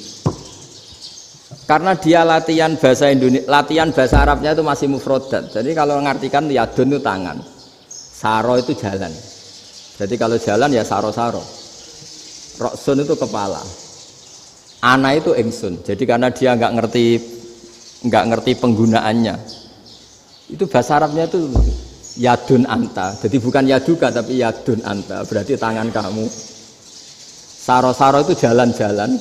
Karena dia latihan bahasa Indonesia, latihan bahasa Arabnya itu masih mufrodat. Jadi kalau mengartikan yadun itu tangan, saro itu jalan. Jadi kalau jalan ya saro-saro. Roksun itu kepala, ana itu ingsun. Jadi karena dia nggak ngerti penggunaannya, itu bahasa Arabnya itu yadun anta. Jadi bukan yaduka tapi yadun anta. Berarti tangan kamu. Saro-saro itu jalan-jalan.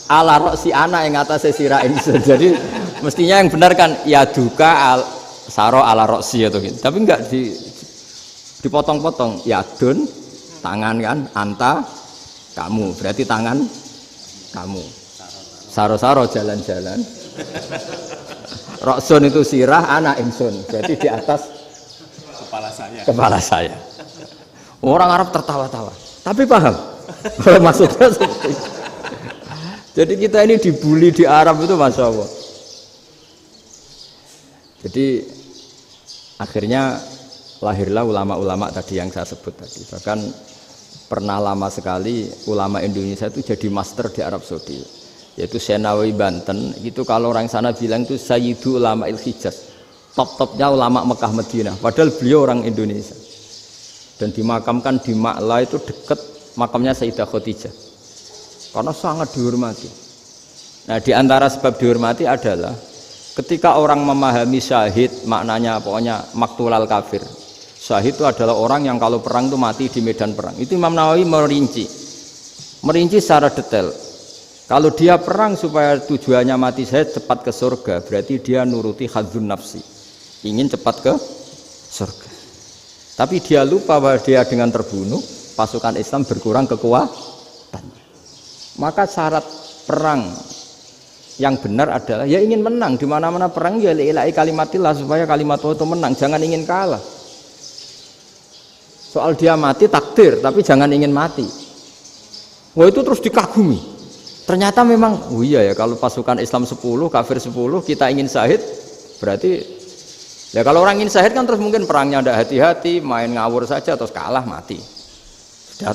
Ala roksi ana yang atasnya sirah ingsun. Jadi mestinya yang benar kan yaduka saro ala roksi atau gitu. Tapi enggak dipotong-potong. Yadun tangan kan, anta kamu. Berarti tangan kamu. Saro-saro jalan-jalan. Roksun itu sirah, ana ingsun. Berarti di atas kepala saya. Orang Arab tertawa-tawa. Tapi paham. Maksudnya seperti itu. Jadi kita ini dibully di Arab itu Masya Allah. Jadi akhirnya lahirlah ulama-ulama tadi yang saya sebut tadi. Bahkan pernah lama sekali ulama Indonesia itu jadi master di Arab Saudi. Yaitu Senawi Banten. Itu kalau orang sana bilang itu Sayyidu Ulama Il-Hijaz. Top-topnya ulama Mekah Madinah. Padahal beliau orang Indonesia. Dan dimakamkan di Ma'la itu dekat makamnya Sayyidah Khadijah. Karena sangat dihormati. Nah, di antara sebab dihormati adalah ketika orang memahami syahid, maknanya pokoknya maktulal kafir. Syahid itu adalah orang yang kalau perang itu mati di medan perang. Itu Imam Nawawi merinci secara detail. Kalau dia perang supaya tujuannya mati syahid cepat ke surga, berarti dia nuruti hadzun nafsi, ingin cepat ke surga. Tapi dia lupa bahwa dia dengan terbunuh pasukan Islam berkurang kekuatan. Maka syarat perang yang benar adalah ya ingin menang. Di mana-mana perang ya ilahi kalimatillah, supaya kalimat Allah itu menang, jangan ingin kalah. Soal dia mati takdir, tapi jangan ingin mati. Wah, itu terus dikagumi. Ternyata memang oh iya ya, kalau pasukan Islam 10 kafir 10 kita ingin syahid, berarti ya kalau orang ingin syahid kan terus mungkin perangnya tidak hati-hati, main ngawur saja terus kalah mati. Sudah.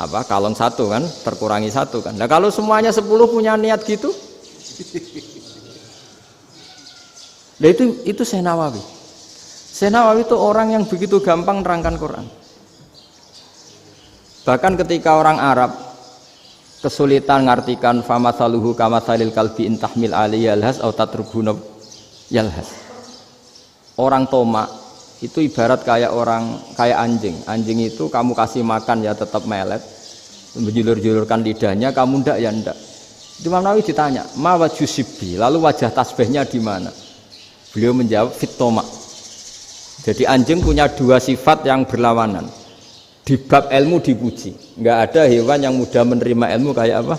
kalon 1 kan, terkurangi 1 kan. Nah kalau semuanya 10 punya niat gitu, nah itu Syekh Nawawi. Syekh Nawawi itu orang yang begitu gampang nerangkan Quran. Bahkan ketika orang Arab kesulitan ngartikan famathaluhu kamathalil kalbi in tahmil alaihi yalhas aw tatrukhu yalhas. Orang Tomak itu ibarat kayak anjing. Anjing itu kamu kasih makan ya tetap melet, menjulur-julurkan lidahnya, kamu ndak ya ndak. Imam Nawawi ditanya, "Ma wajhu sibbi?" Lalu wajah tasbihnya di mana? Beliau menjawab, "Fit tomak." Jadi anjing punya 2 sifat yang berlawanan. Di bab ilmu dipuji. Enggak ada hewan yang mudah menerima ilmu kayak apa?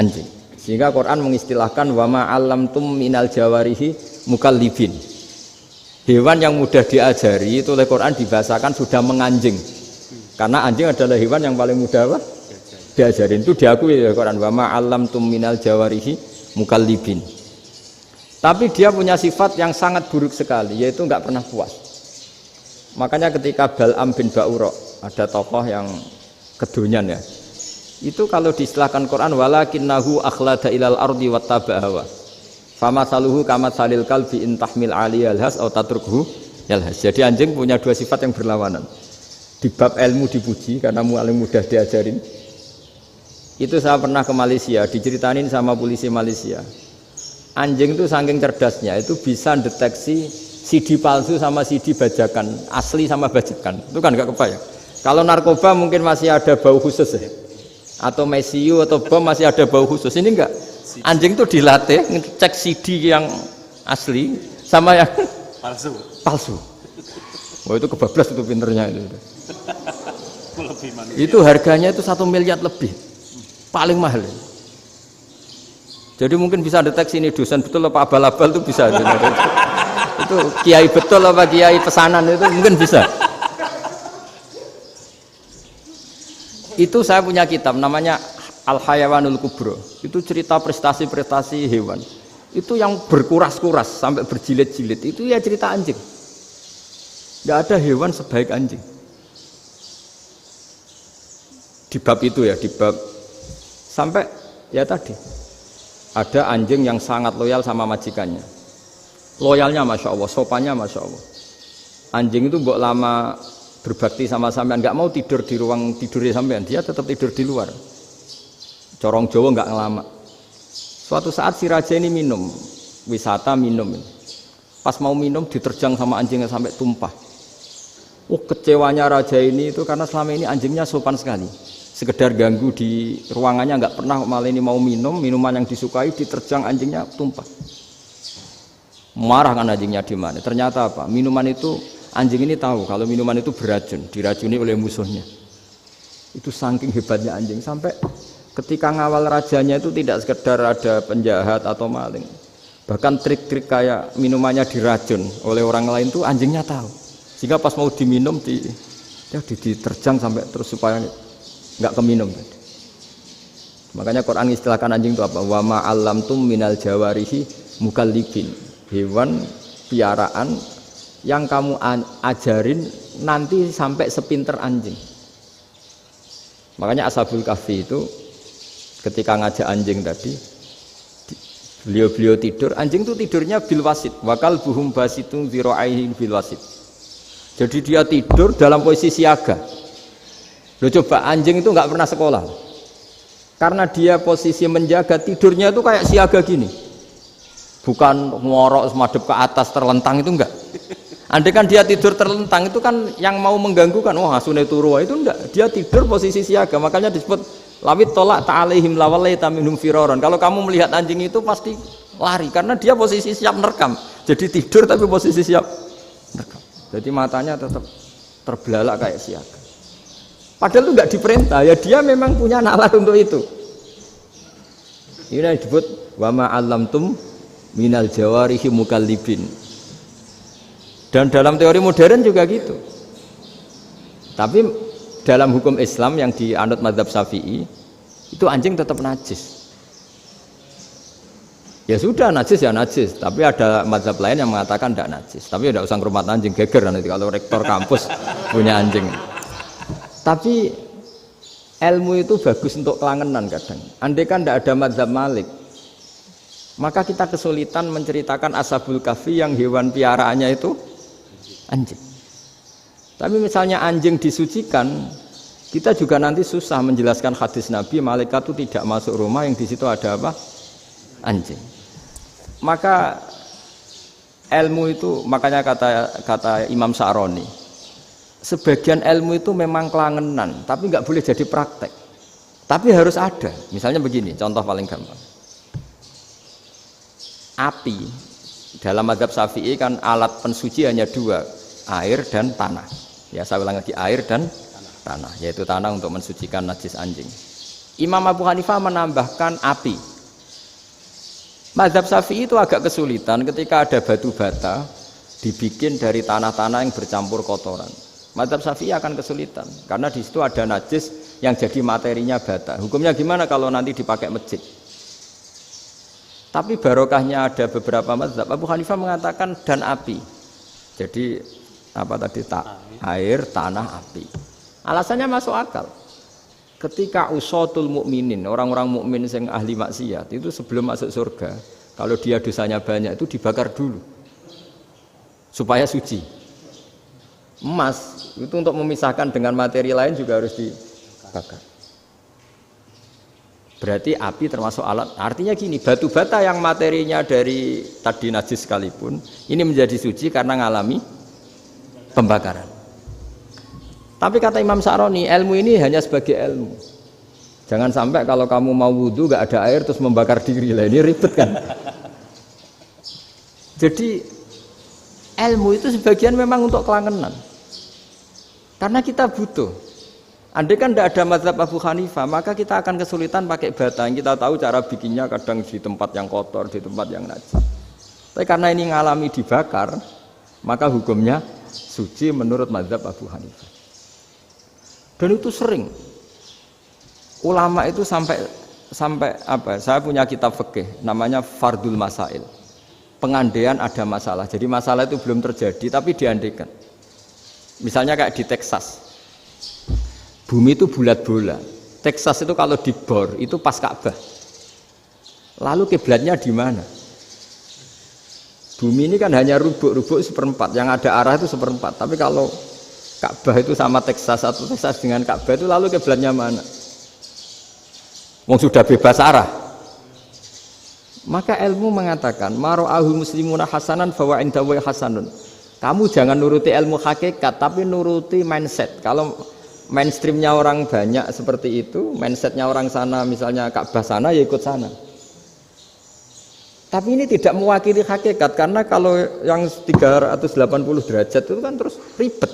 Anjing. Sehingga Quran mengistilahkan wa ma 'allamtum minal jawarihi mukallibin. Hewan yang mudah diajari itu oleh Quran dibahasakan sudah menganjing. Karena anjing adalah hewan yang paling mudah apa? Diajarin. Itu diakui oleh Quran. Wa ma 'allamtum minal jawarihi mukallibin. Tapi dia punya sifat yang sangat buruk sekali, yaitu enggak pernah puas. Makanya ketika Bal'am bin Ba'ura, ada tokoh yang kedonyan ya. Itu kalau diistilahkan Quran walakinnahu akhlada ilal ardi wattaba'a hawa. Famathaluhu kamathalil kalbi in tahmil 'alaihi yalhas aw tatrukhu yalhas. Jadi anjing punya 2 sifat yang berlawanan. Di bab ilmu dipuji karena paling mudah diajarin. Itu saya pernah ke Malaysia, diceritain sama polisi Malaysia. Anjing itu saking cerdasnya itu bisa deteksi CD palsu sama CD bajakan, asli sama bajakan. Itu kan enggak kebayang. Kalau narkoba mungkin masih ada bau khusus ya. Atau mesiu atau bom masih ada bau khusus. Ini enggak. Anjing itu dilatih ngecek CD yang asli sama yang palsu. Wah itu kebablas itu pinternya itu. Itu harganya itu 1 miliar lebih. Paling mahal. Jadi mungkin bisa deteksi ini dosen betul apa abal-abal itu bisa. Itu kiai betul apa kiai pesanan itu mungkin bisa. Itu saya punya kitab namanya Al-Hayawanul Kubro. Itu cerita prestasi-prestasi hewan. Itu yang berkuras-kuras sampai berjilid-jilid. Itu ya cerita anjing. Tidak ada hewan sebaik anjing. Di bab itu ya, di bab sampai ya tadi ada anjing yang sangat loyal sama majikannya. Loyalnya Masya Allah, sopannya Masya Allah. Anjing itu mbok lama berbakti sama sampean, nggak mau tidur di ruang tidurnya sampean, dia tetap tidur di luar. Corong Jawa nggak ngelama. Suatu saat si raja ini minum, wisata minum. Pas mau minum diterjang sama anjingnya sampai tumpah. Kecewanya raja ini itu karena selama ini anjingnya sopan sekali. Sekedar ganggu di ruangannya nggak pernah, malah ini mau minum, minuman yang disukai diterjang anjingnya tumpah. Marah kan anjingnya di mana? Ternyata apa? Minuman itu anjing ini tahu kalau minuman itu beracun, diracuni oleh musuhnya. Itu saking hebatnya anjing sampai ketika ngawal rajanya itu tidak sekedar ada penjahat atau maling, bahkan trik-trik kayak minumannya diracun oleh orang lain itu anjingnya tahu. Sehingga pas mau diminum diterjang sampai terus supaya nggak keminum. Makanya Quran istilahkan anjing itu apa? Wa ma 'allamtum minal jawarihi mukallibin. Hewan piaraan yang kamu ajarin nanti sampai sepinter anjing. Makanya Ashabul Kahfi itu ketika ngajak anjing tadi, beliau tidur, anjing itu tidurnya bil wasit, wakal buhum basitun zira'aihi bil wasit. Jadi dia tidur dalam posisi siaga. Loh coba anjing itu nggak pernah sekolah, karena dia posisi menjaga, tidurnya itu kayak siaga gini, bukan ngorok semadep ke atas terlentang, itu enggak. Andai kan dia tidur terlentang itu kan yang mau mengganggu kan, wah asune turu, itu enggak. Dia tidur posisi siaga, makanya disebut lawit tolak ta'alaihim lawalaita minhum firaron. Kalau kamu melihat anjing itu pasti lari karena dia posisi siap merekam. Jadi tidur tapi posisi siap merekam. Jadi matanya tetap terbelalak kayak siaga. Padahal itu enggak diperintah, ya dia memang punya nalar untuk itu. Ini disebut wa ma 'allamtum minal jawarihi mukallibin. Dan dalam teori modern juga gitu. Tapi dalam hukum Islam yang dianut mazhab Syafi'i itu anjing tetap najis. Ya sudah najis ya najis, tapi ada mazhab lain yang mengatakan tidak najis. Tapi tidak usah ngurmat anjing, geger nanti kalau rektor kampus punya anjing. Tapi ilmu itu bagus untuk kelangenan kadang. Andai kan tidak ada mazhab Malik, maka kita kesulitan menceritakan Ashabul Kahfi yang hewan piaraannya itu anjing. Tapi misalnya anjing disucikan, kita juga nanti susah menjelaskan hadis Nabi malaikat itu tidak masuk rumah yang di situ ada apa? Anjing. Maka ilmu itu, makanya kata Imam Sa'roni, sebagian ilmu itu memang kelangenan, tapi nggak boleh jadi praktek. Tapi harus ada. Misalnya begini, contoh paling gampang. Api dalam mazhab Syafi'i kan alat pensuci hanya dua, air dan tanah. Ya saya ulang lagi, air dan tanah, yaitu tanah untuk mensucikan najis anjing. Imam Abu Hanifah menambahkan api. Mazhab Syafi'i itu agak kesulitan ketika ada batu bata dibikin dari tanah-tanah yang bercampur kotoran. Mazhab Syafi'i akan kesulitan karena di situ ada najis yang jadi materinya bata. Hukumnya gimana kalau nanti dipakai masjid? Tapi barokahnya ada beberapa mazhab. Abu Hanifah mengatakan dan api. Jadi apa tadi air, tanah, api. Alasannya masuk akal. Ketika usatul mukminin, orang-orang mukmin yang ahli maksiat itu sebelum masuk surga, kalau dia dosanya banyak itu dibakar dulu supaya suci. Emas itu untuk memisahkan dengan materi lain juga harus dibakar. Berarti api termasuk alat. Artinya gini, batu bata yang materinya dari tadi najis sekalipun ini menjadi suci karena ngalami pembakaran. Tapi kata Imam Sa'roni, ilmu ini hanya sebagai ilmu. Jangan sampai kalau kamu mau wudu gak ada air terus membakar diri lah, ini ribet kan. Jadi ilmu itu sebagian memang untuk kelangenan. Karena kita butuh. Andai kan tidak ada mazhab Abu Hanifah, maka kita akan kesulitan pakai bata. Yang kita tahu cara bikinnya kadang di tempat yang kotor, di tempat yang najis. Tapi karena ini ngalami dibakar, maka hukumnya suci menurut mazhab Abu Hanifah. Dan itu sering. Ulama itu sampai apa? Saya punya kitab fikih namanya Fardul Masail. Pengandaian ada masalah. Jadi masalah itu belum terjadi tapi diandaikan. Misalnya kayak di Texas. Bumi itu bulat-bulat. Texas itu kalau dibor itu pas Ka'bah. Lalu kiblatnya di mana? Bumi ini kan hanya rubuk-rubuk seperempat. Yang ada arah itu seperempat. Tapi kalau Ka'bah itu sama Texas atau Texas dengan Ka'bah itu lalu kiblatnya mana? Wong sudah bebas arah. Maka ilmu mengatakan mara'ahu muslimuna hasanan fawa indahu hasanun. Kamu jangan nuruti ilmu hakikat tapi nuruti mindset. Kalau mainstreamnya orang banyak seperti itu, mindsetnya orang sana misalnya Ka'bah sana ya ikut sana. Tapi ini tidak mewakili hakikat karena kalau yang 380 derajat itu kan terus ribet.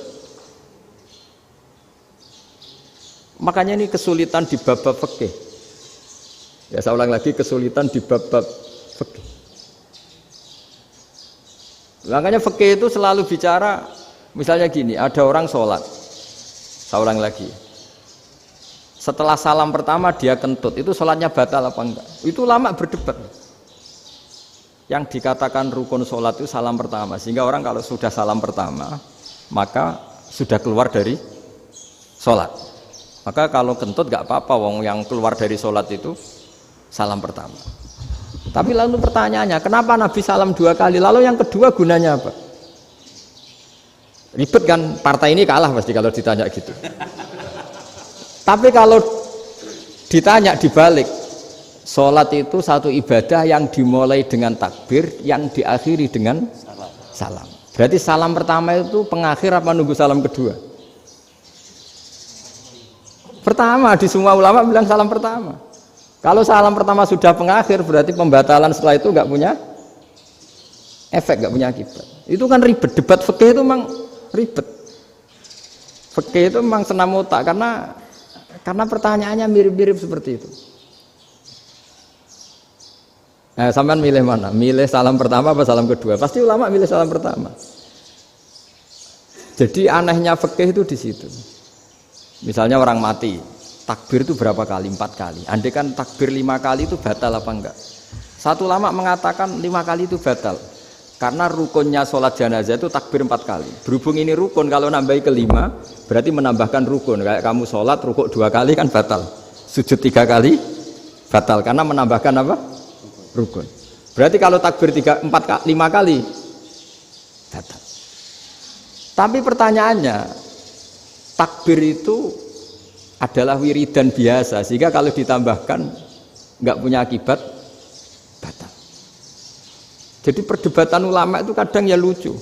Makanya ini kesulitan di bab-bab fikih. Ya saya ulang lagi, kesulitan di bab-bab fikih. Makanya fikih itu selalu bicara, misalnya gini, ada orang sholat. Saya ulang lagi. Setelah salam pertama dia kentut, itu sholatnya batal apa enggak? Itu lama berdebat. Yang dikatakan rukun sholat itu salam pertama. Sehingga orang kalau sudah salam pertama, maka sudah keluar dari sholat. Maka kalau kentut enggak apa-apa, wong yang keluar dari sholat itu salam pertama. Tapi lalu pertanyaannya, kenapa Nabi salam 2 kali? Lalu yang kedua gunanya apa? Ribet kan, partai ini kalah pasti kalau ditanya gitu. Tapi kalau ditanya dibalik, sholat itu satu ibadah yang dimulai dengan takbir, yang diakhiri dengan salam. Berarti salam pertama itu pengakhir apa nunggu salam kedua? Pertama, di semua ulama bilang salam pertama. Kalau salam pertama sudah pengakhir, berarti pembatalan setelah itu nggak punya efek, nggak punya akibat. Itu kan ribet, debat fikih itu memang ribet. Fikih itu memang senam otak karena pertanyaannya mirip-mirip seperti itu. Nah, sampean milih mana? Milih salam pertama apa salam kedua? Pasti ulama milih salam pertama. Jadi anehnya fikih itu di situ. Misalnya orang mati, takbir itu berapa kali? 4 kali. Andai kan takbir 5 kali itu batal apa enggak? Satu ulama mengatakan 5 kali itu batal. Karena rukunnya sholat jenazah itu takbir 4 kali. Berhubung ini rukun, kalau nambahi kelima berarti menambahkan rukun. Kayak kamu sholat rukuk 2 kali kan batal, sujud 3 kali batal karena menambahkan apa? Rukun. Berarti kalau takbir 5 kali batal. Tapi pertanyaannya, takbir itu adalah wiridan biasa, sehingga kalau ditambahkan nggak punya akibat batal. Jadi perdebatan ulama itu kadang ya lucu.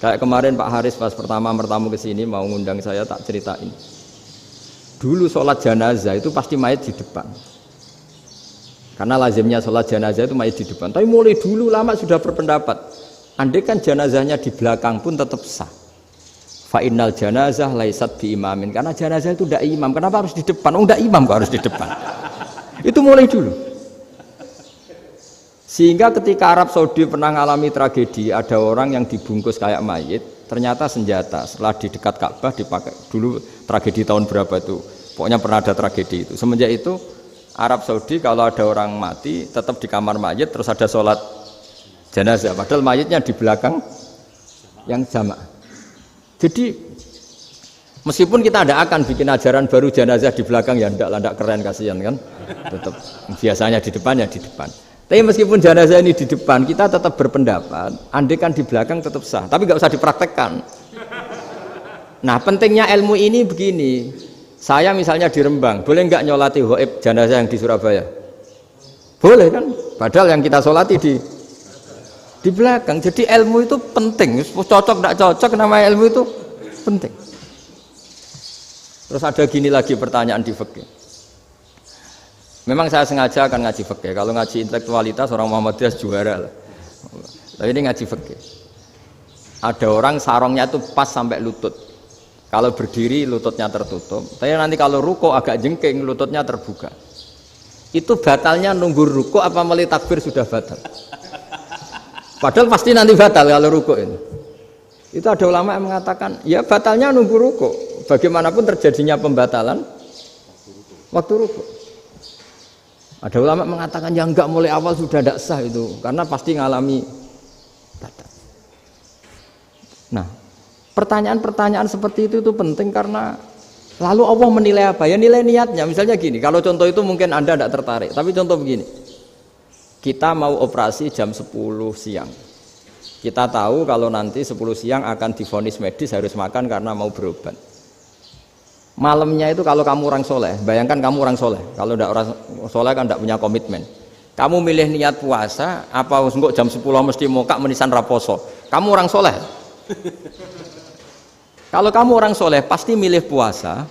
Kayak kemarin Pak Haris pas pertama bertamu ke sini mau ngundang saya, tak ceritain. Dulu sholat jenazah itu pasti mayat di depan. Karena lazimnya sholat jenazah itu mayat di depan. Tapi mulai dulu ulama sudah berpendapat, andai kan jenazahnya di belakang pun tetap sah. Fa innal janazah laisat bi imamin. Karena jenazah itu tidak imam. Kenapa harus di depan? Oh, tidak imam kok harus di depan. Itu mulai dulu. Sehingga ketika Arab Saudi pernah mengalami tragedi, ada orang yang dibungkus kayak mayit, ternyata senjata. Setelah di dekat Ka'bah dipakai. Dulu tragedi tahun berapa itu? Pokoknya pernah ada tragedi itu. Semenjak itu Arab Saudi kalau ada orang mati tetap di kamar mayit, terus ada sholat jenazah. Padahal mayitnya di belakang yang jamaah. Jadi meskipun kita tidak akan bikin ajaran baru jenazah di belakang, ya tidak keren, kasihan kan. Tetap biasanya di depan ya di depan. Tapi meskipun jenazah ini di depan, kita tetap berpendapat, andai kan di belakang tetap sah, tapi nggak usah dipraktekkan. Nah, pentingnya ilmu ini begini, saya misalnya di Rembang, boleh nggak nyolati ghaib jenazah yang di Surabaya? Boleh kan? Padahal yang kita solati di belakang. Jadi ilmu itu penting, cocok nggak cocok, nama ilmu itu penting. Terus ada gini lagi pertanyaan di fikih. Memang saya sengaja akan ngaji fikih. Kalau ngaji intelektualitas orang Muhammadiyah juara lah. Tapi ini ngaji fikih. Ada orang sarongnya itu pas sampai lutut. Kalau berdiri lututnya tertutup. Tapi nanti kalau ruko agak jengking lututnya terbuka. Itu batalnya nunggu ruko apa mulai takbir sudah batal? Padahal pasti nanti batal kalau ruko ini. Itu ada ulama yang mengatakan, ya batalnya nunggu ruko. Bagaimanapun terjadinya pembatalan waktu ruko. Ada ulama mengatakan yang enggak mulai awal sudah tidak sah itu karena pasti ngalami batal. Nah, pertanyaan-pertanyaan seperti itu penting karena lalu Allah menilai apa? Ya nilai niatnya. Misalnya gini, kalau contoh itu mungkin Anda tidak tertarik, tapi contoh begini. Kita mau operasi jam 10 siang. Kita tahu kalau nanti 10 siang akan divonis medis harus makan karena mau berobat. Malamnya itu kalau kamu orang soleh, bayangkan kamu orang soleh. Kalau tidak orang soleh kan tidak punya komitmen. Kamu milih niat puasa, apa enggak jam 10 mesti mokak menisan raposo. Kamu orang soleh. Kalau kamu orang soleh pasti milih puasa,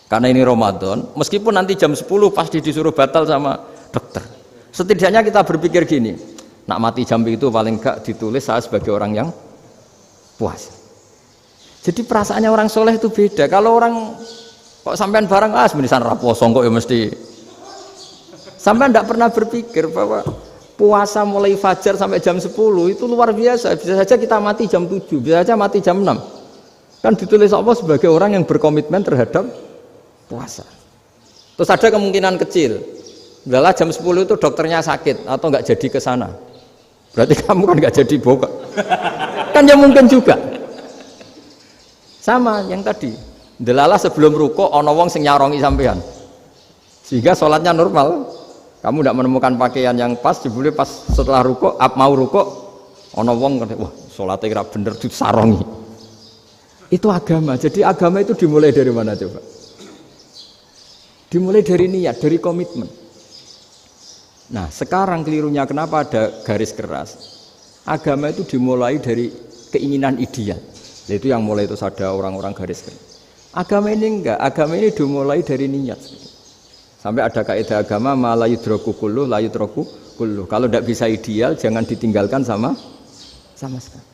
karena ini Ramadan. Meskipun nanti jam 10 pasti disuruh batal sama dokter. Setidaknya kita berpikir gini, nak mati jam itu paling enggak ditulis saya sebagai orang yang puasa. Jadi perasaannya orang soleh itu beda. Kalau orang kok sampean barang menisan raposo kok ya mesti. Sampean tidak pernah berpikir bahwa puasa mulai fajar sampai jam 10 itu luar biasa. Bisa saja kita mati jam 7, bisa saja mati jam 6. Kan ditulis Allah sebagai orang yang berkomitmen terhadap puasa. Terus ada kemungkinan kecil. Udahlah jam 10 itu dokternya sakit atau nggak jadi ke sana. Berarti kamu kan nggak jadi buka. Kan ya mungkin juga. Sama yang tadi, delalah sebelum ruko ono wong sing nyarongi sampean, sehingga sholatnya normal. Kamu tidak menemukan pakaian yang pas, jebule pas setelah ruko, mau ruko, ono wong wah sholatnya kira bener disarongi. Itu agama. Jadi agama itu dimulai dari mana coba? Dimulai dari niat, dari komitmen. Nah sekarang kelirunya kenapa ada garis keras? Agama itu dimulai dari keinginan ideal. Itu yang mulai itu ada orang-orang garis keras. Agama ini enggak, agama ini dimulai dari niat. Sampai ada kaidah agama la yudraku kullu la yudraku kullu. Kalau tidak bisa ideal jangan ditinggalkan sama sekali.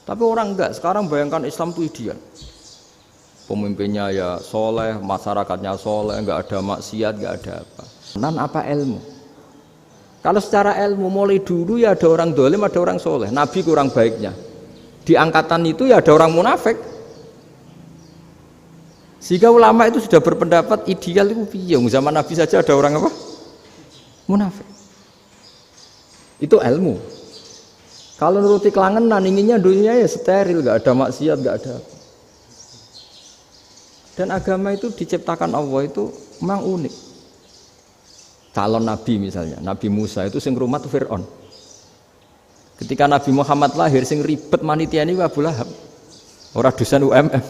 Tapi orang enggak, sekarang bayangkan Islam itu ideal. Pemimpinnya ya soleh, masyarakatnya soleh, enggak ada maksiat, enggak ada apa. Nan apa ilmu? Kalau secara ilmu mulai dulu ya ada orang dolim, ada orang soleh. Nabi kurang baiknya. Di angkatan itu ya ada orang munafik. Sehingga ulama itu sudah berpendapat ideal itu piye? Zaman Nabi saja ada orang apa? Munafik. Itu ilmu. Kalau nuruti kelangenan, inginnya dunia ya steril, nggak ada maksiat, nggak ada. Dan agama itu diciptakan Allah itu memang unik. Calon Nabi misalnya, Nabi Musa itu sing rumat Fir'aun. Ketika Nabi Muhammad lahir, sing ribet manitia ini Abu Lahab. Orang dosen UMM.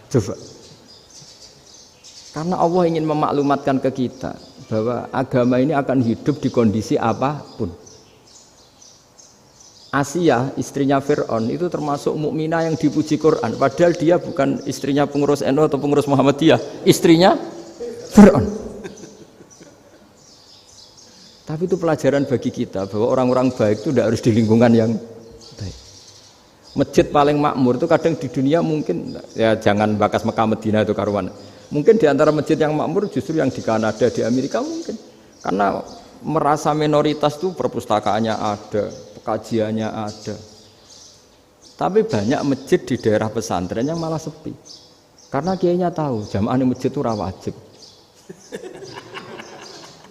Coba. Karena Allah ingin memaklumatkan ke kita bahwa agama ini akan hidup di kondisi apapun. Asia, istrinya Fir'aun itu termasuk mukminah yang dipuji Quran. Padahal dia bukan istrinya pengurus NU atau pengurus Muhammadiyah, istrinya Fir'aun. Tapi itu pelajaran bagi kita bahwa orang-orang baik itu tidak harus di lingkungan yang baik. Masjid paling makmur itu kadang di dunia mungkin ya jangan bakas Mekah Madinah itu karuan. Mungkin di antara masjid yang makmur justru yang di Kanada, di Amerika mungkin. Karena merasa minoritas itu perpustakaannya ada, kajiannya ada. Tapi banyak masjid di daerah pesantren yang malah sepi. Karena kiainya tahu jamaah di masjid itu wajib.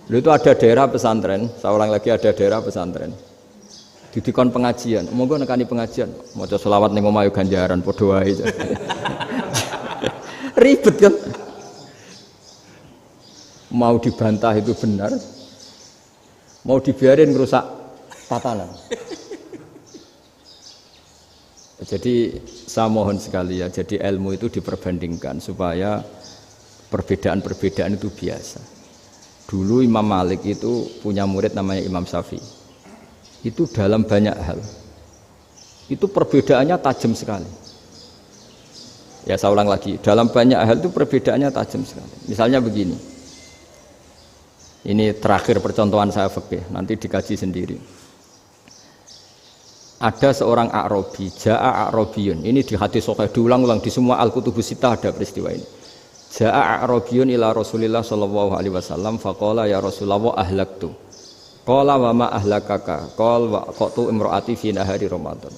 Lalu itu ada daerah pesantren, saya ulang lagi ada daerah pesantren. Didikon pengajian, monggo nekani pengajian, maca selawat ning omahe ganjaran padha wae. Ribet kan? Mau dibantah itu benar. Mau dibiarin ngerusak tatanan. Jadi saya mohon sekali ya, jadi ilmu itu diperbandingkan supaya perbedaan-perbedaan itu biasa. Dulu Imam Malik itu punya murid namanya Imam Syafi'i. Itu dalam banyak hal. Itu perbedaannya tajam sekali. Ya saya ulang lagi, dalam banyak hal itu perbedaannya tajam sekali. Misalnya begini. Ini terakhir percontohan saya fikih, nanti dikaji sendiri. Ada seorang A'rabi, Ja'a A'rabiyun. Ini di hadis sahih diulang-ulang di semua Al-Kutubus Sittah ada peristiwa ini. Ja'a A'rabiyun ila Rasulillah sallallahu alaihi wasallam faqala ya Rasulullah ahlaktu. Qala wa ma ahlakaka? Qala wa qatu imraati fi nahari Ramadan.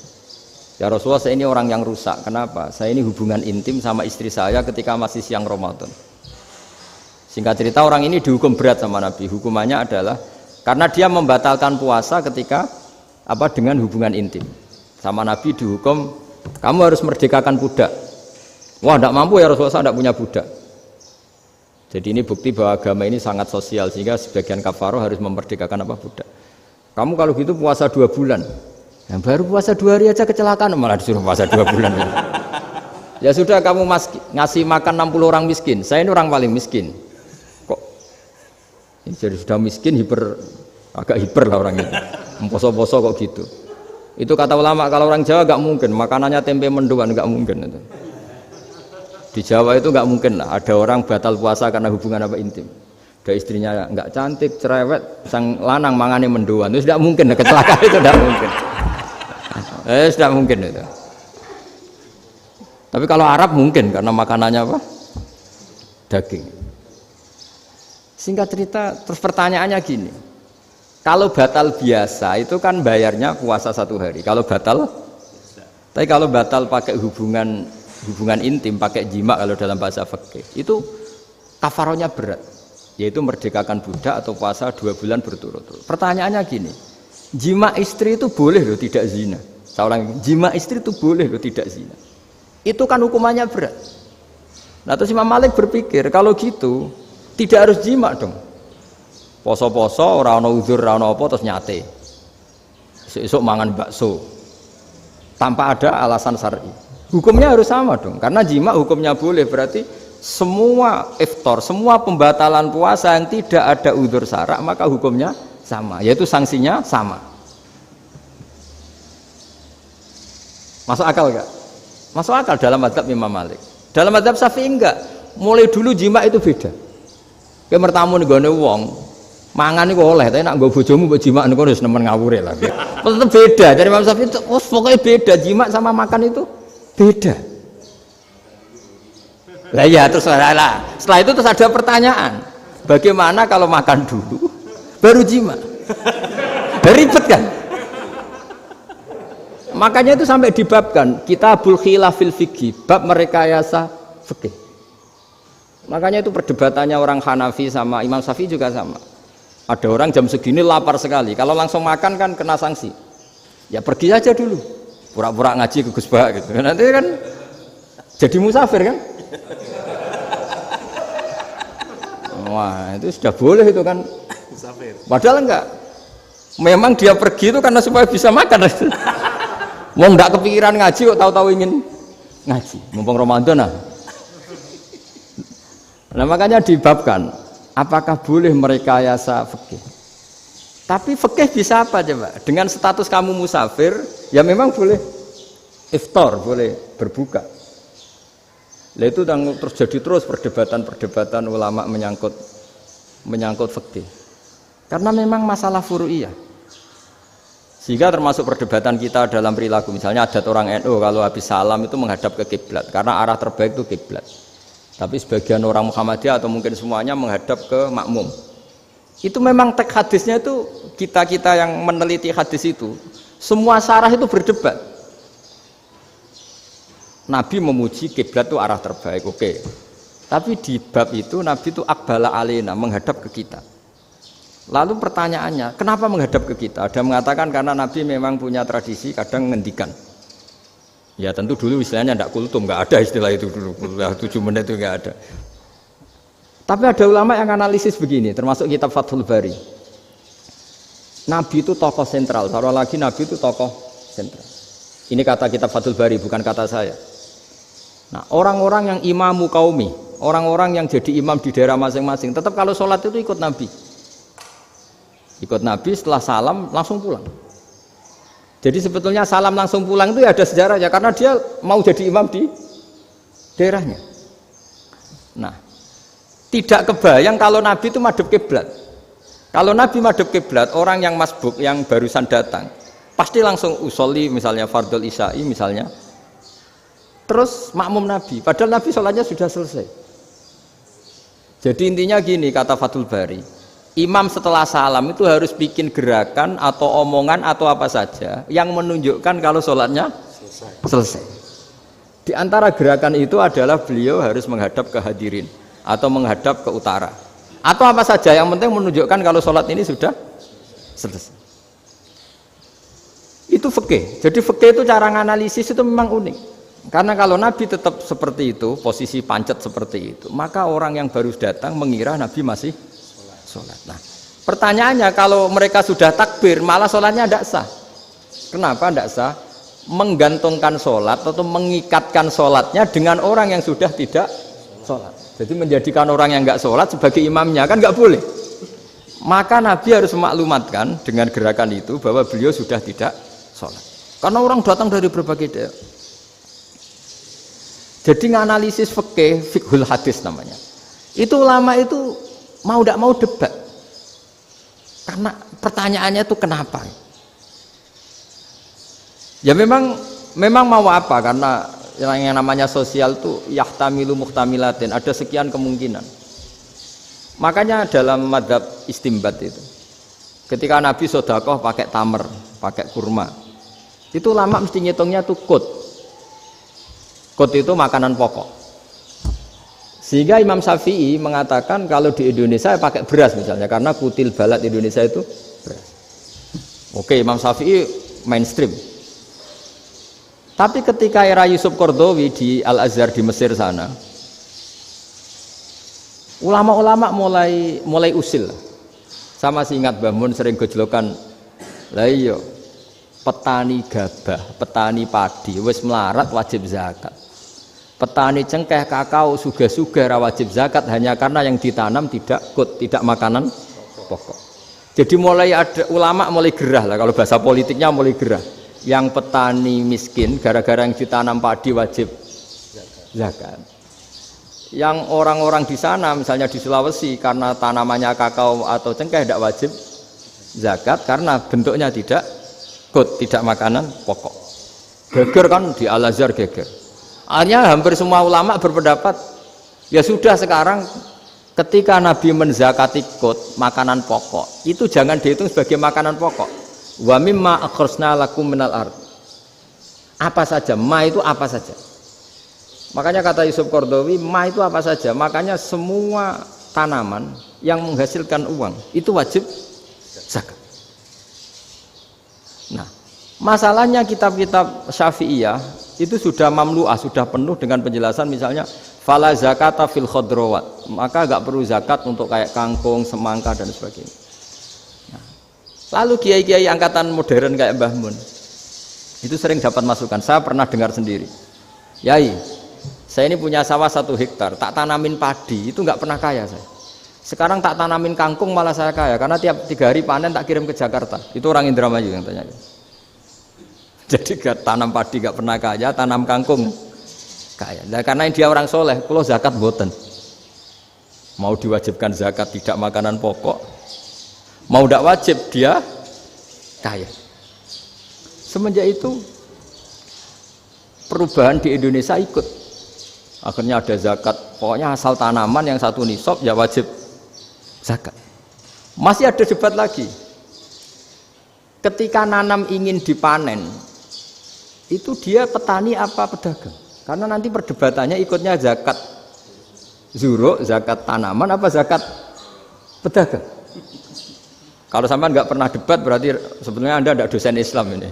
Ya Rasulullah, saya ini orang yang rusak. Kenapa? Saya ini hubungan intim sama istri saya ketika masih siang Ramadan. Singkat cerita orang ini dihukum berat sama Nabi. Hukumannya adalah karena dia membatalkan puasa ketika dengan hubungan intim. Sama Nabi dihukum, kamu harus merdekakan budak. Wah, tidak mampu ya Rasulullah, saya tidak punya budak. Jadi ini bukti bahwa agama ini sangat sosial sehingga sebagian kafaroh harus memerdekakan budak. Kamu kalau gitu puasa 2 bulan. Yang baru puasa 2 hari aja kecelakaan malah disuruh puasa 2 bulan. Ya sudah kamu ngasih makan 60 orang miskin. Saya ini orang paling miskin. Kok ini jadi sudah miskin agak hiper lah orang itu. Poso-poso kok gitu. Itu kata ulama kalau orang Jawa nggak mungkin makanannya tempe mendoan, nggak mungkin itu. Di Jawa itu nggak mungkin lah ada orang batal puasa karena hubungan intim. Ada istrinya nggak cantik, cerewet, sang lanang mangane mendoan, itu tidak mungkin, kecelakaan itu tidak mungkin. Tidak mungkin itu. Tapi kalau Arab mungkin karena makanannya daging. Singkat cerita, terus pertanyaannya gini, kalau batal biasa itu kan bayarnya puasa 1 hari. Kalau batal, tapi kalau batal pakai hubungan intim, pakai jima kalau dalam bahasa fikih itu kafarohnya berat, yaitu merdekakan budak atau puasa 2 bulan berturut-turut. Pertanyaannya gini, jima istri itu boleh loh tidak zina. Seorang jima istri itu boleh loh tidak zina. Itu kan hukumannya berat. Nah terus Imam Malik berpikir kalau gitu tidak harus jima dong. Poso-poso ora ono uzur ora ono apa terus nyate. Esuk mangan bakso tanpa ada alasan syar'i. Hukumnya harus sama dong, karena jima hukumnya boleh, berarti semua iftar, semua pembatalan puasa yang tidak ada udzur syara' maka hukumnya sama, yaitu sanksinya sama. Masuk akal enggak? Masuk akal dalam mazhab Imam Malik. Dalam mazhab Syafi'i enggak. Mulai dulu jima itu beda. Kayak mertamu nih gone wong, mangan iku oleh, tapi nak nggo bojomu mbok jima niku wis nemen ngawure lah. Tetep beda. Dari Imam Syafi'i pokoknya beda, jima sama makan itu beda. Lah ya terus setelah itu terus ada pertanyaan, bagaimana kalau makan dulu baru jima? Ribet kan? Makanya itu sampai dibabkan Kitabul Khilafil Fiqhi, bab merekayasa fikih. Makanya itu perdebatannya orang Hanafi sama Imam Syafi'i juga sama. Ada orang jam segini lapar sekali, kalau langsung makan kan kena sanksi. Ya pergi aja dulu. Pura-pura ngaji ke Gus Bah gitu. Nanti kan jadi musafir kan? Wah, itu sudah boleh itu kan. Musafir. Padahal enggak. Memang dia pergi itu karena supaya bisa makan. Mau enggak kepikiran ngaji kok tahu-tahu ingin ngaji. Mumpung Ramadan nah. Nah makanya dibabkan, apakah boleh merekayasa fikih? Tapi fikih bisa apa coba? Dengan status kamu musafir, ya memang boleh iftar, boleh berbuka. Nah itu terjadi terus perdebatan ulama menyangkut fikih. Karena memang masalah furu'iyah. Sehingga termasuk perdebatan kita dalam perilaku. Misalnya adat orang NU kalau habis salam itu menghadap ke kiblat, karena arah terbaik itu kiblat. Tapi sebagian orang Muhammadiyah atau mungkin semuanya menghadap ke makmum. Itu memang teks hadisnya itu kita yang meneliti hadis itu semua syarah itu berdebat. Nabi memuji kiblat itu arah terbaik, oke. Tapi di bab itu Nabi itu aqbala alaina, menghadap ke kita. Lalu pertanyaannya, kenapa menghadap ke kita? Ada mengatakan karena Nabi memang punya tradisi kadang ngendikan. Ya tentu dulu istilahnya tidak kultum, nggak ada istilah itu dulu, 7 menit itu nggak ada. Tapi ada ulama yang analisis begini, termasuk kitab Fathul Bari. Nabi itu tokoh sentral, taruh lagi Nabi itu tokoh sentral. Ini kata kitab Fathul Bari, bukan kata saya. Nah orang-orang yang imamu kaumi, orang-orang yang jadi imam di daerah masing-masing, tetap kalau sholat itu ikut Nabi. Ikut Nabi setelah salam langsung pulang. Jadi sebetulnya salam langsung pulang itu ya ada sejarahnya karena dia mau jadi imam di daerahnya. Nah, tidak kebayang kalau Nabi itu madhep kiblat. Kalau Nabi madhep kiblat, orang yang masbuk yang barusan datang pasti langsung usolli misalnya fardhu isya'i misalnya. Terus makmum Nabi, padahal Nabi sholatnya sudah selesai. Jadi intinya gini kata Fathul Bari. Imam setelah salam itu harus bikin gerakan atau omongan atau apa saja yang menunjukkan kalau sholatnya selesai. Di antara gerakan itu adalah beliau harus menghadap ke hadirin atau menghadap ke utara atau apa saja yang penting menunjukkan kalau sholat ini sudah selesai. Itu fikih. Jadi fikih itu cara menganalisis itu memang unik. Karena kalau Nabi tetap seperti itu, posisi pancet seperti itu, maka orang yang baru datang mengira Nabi masih sholat. Nah, pertanyaannya kalau mereka sudah takbir, malah sholatnya tidak sah. Kenapa tidak sah? Menggantungkan sholat atau mengikatkan sholatnya dengan orang yang sudah tidak sholat. Jadi menjadikan orang yang nggak sholat sebagai imamnya kan nggak boleh. Maka Nabi harus memaklumatkan dengan gerakan itu bahwa beliau sudah tidak sholat. Karena orang datang dari berbagai daerah. Jadi nganalisis fikih, fiqhul hadis namanya. Itu ulama itu mau tidak mau debat karena pertanyaannya itu kenapa ya memang mau apa karena yang namanya sosial itu yahtamilu muhtamilatin ada sekian kemungkinan makanya dalam madhab istimbat itu ketika Nabi sodakoh pakai tamer pakai kurma itu ulama mesti ngitungnya tuh kut itu makanan pokok. Sehingga Imam Syafi'i mengatakan kalau di Indonesia pakai beras misalnya karena kutil balat Indonesia itu beras. Oke, Imam Syafi'i mainstream. Tapi ketika era Yusuf Qaradawi di Al-Azhar di Mesir sana, ulama-ulama mulai usil. Sama sih ingat Mbah Mun sering gojlokan, lah iya petani gabah, petani padi wis melarat wajib zakat. Petani cengkeh, kakao, suga-suga wajib zakat hanya karena yang ditanam tidak makanan pokok. Jadi mulai ada ulama mulai gerah lah kalau bahasa politiknya mulai gerah. Yang petani miskin gara-gara yang ditanam padi wajib zakat. Yang orang-orang di sana misalnya di Sulawesi karena tanamannya kakao atau cengkeh tidak wajib zakat karena bentuknya tidak makanan pokok. Geger kan di Al-Azhar geger. Akhirnya hampir semua ulama berpendapat ya sudah sekarang ketika Nabi menzakati makanan pokok itu jangan dihitung sebagai makanan pokok. Wa mimma akhrajna lakum minal ard. Apa saja, ma itu apa saja. Makanya kata Yusuf Qaradawi, ma itu apa saja. Makanya semua tanaman yang menghasilkan uang itu wajib zakat. Nah, Masalahnya kitab-kitab Syafi'iyah itu sudah mamlu'ah, sudah penuh dengan penjelasan misalnya fala zakata fil khadrawat, maka enggak perlu zakat untuk kayak kangkung, semangka dan sebagainya. Nah, lalu kiai-kiai angkatan modern kayak Mbah Mun itu sering dapat masukan. Saya pernah dengar sendiri, Yai, saya ini punya sawah 1 hektar, tak tanamin padi, itu enggak pernah kaya saya. Sekarang tak tanamin kangkung malah saya kaya, karena tiap 3 hari panen tak kirim ke Jakarta. Itu orang Indramayu yang tanya. Jadi tanam padi gak pernah kaya, tanam kangkung kaya. Nah, karena dia orang soleh, kalau zakat boten. Mau diwajibkan zakat tidak makanan pokok, mau tidak wajib dia kaya. Semenjak itu perubahan di Indonesia ikut. Akhirnya ada zakat, pokoknya asal tanaman yang 1 nisab ya wajib zakat. Masih ada debat lagi. Ketika nanam ingin dipanen, itu dia petani apa pedagang? Karena nanti perdebatannya ikutnya zakat zuruk, zakat tanaman apa zakat pedagang. Kalau sampean nggak pernah debat berarti sebenarnya Anda tidak dosen Islam ini.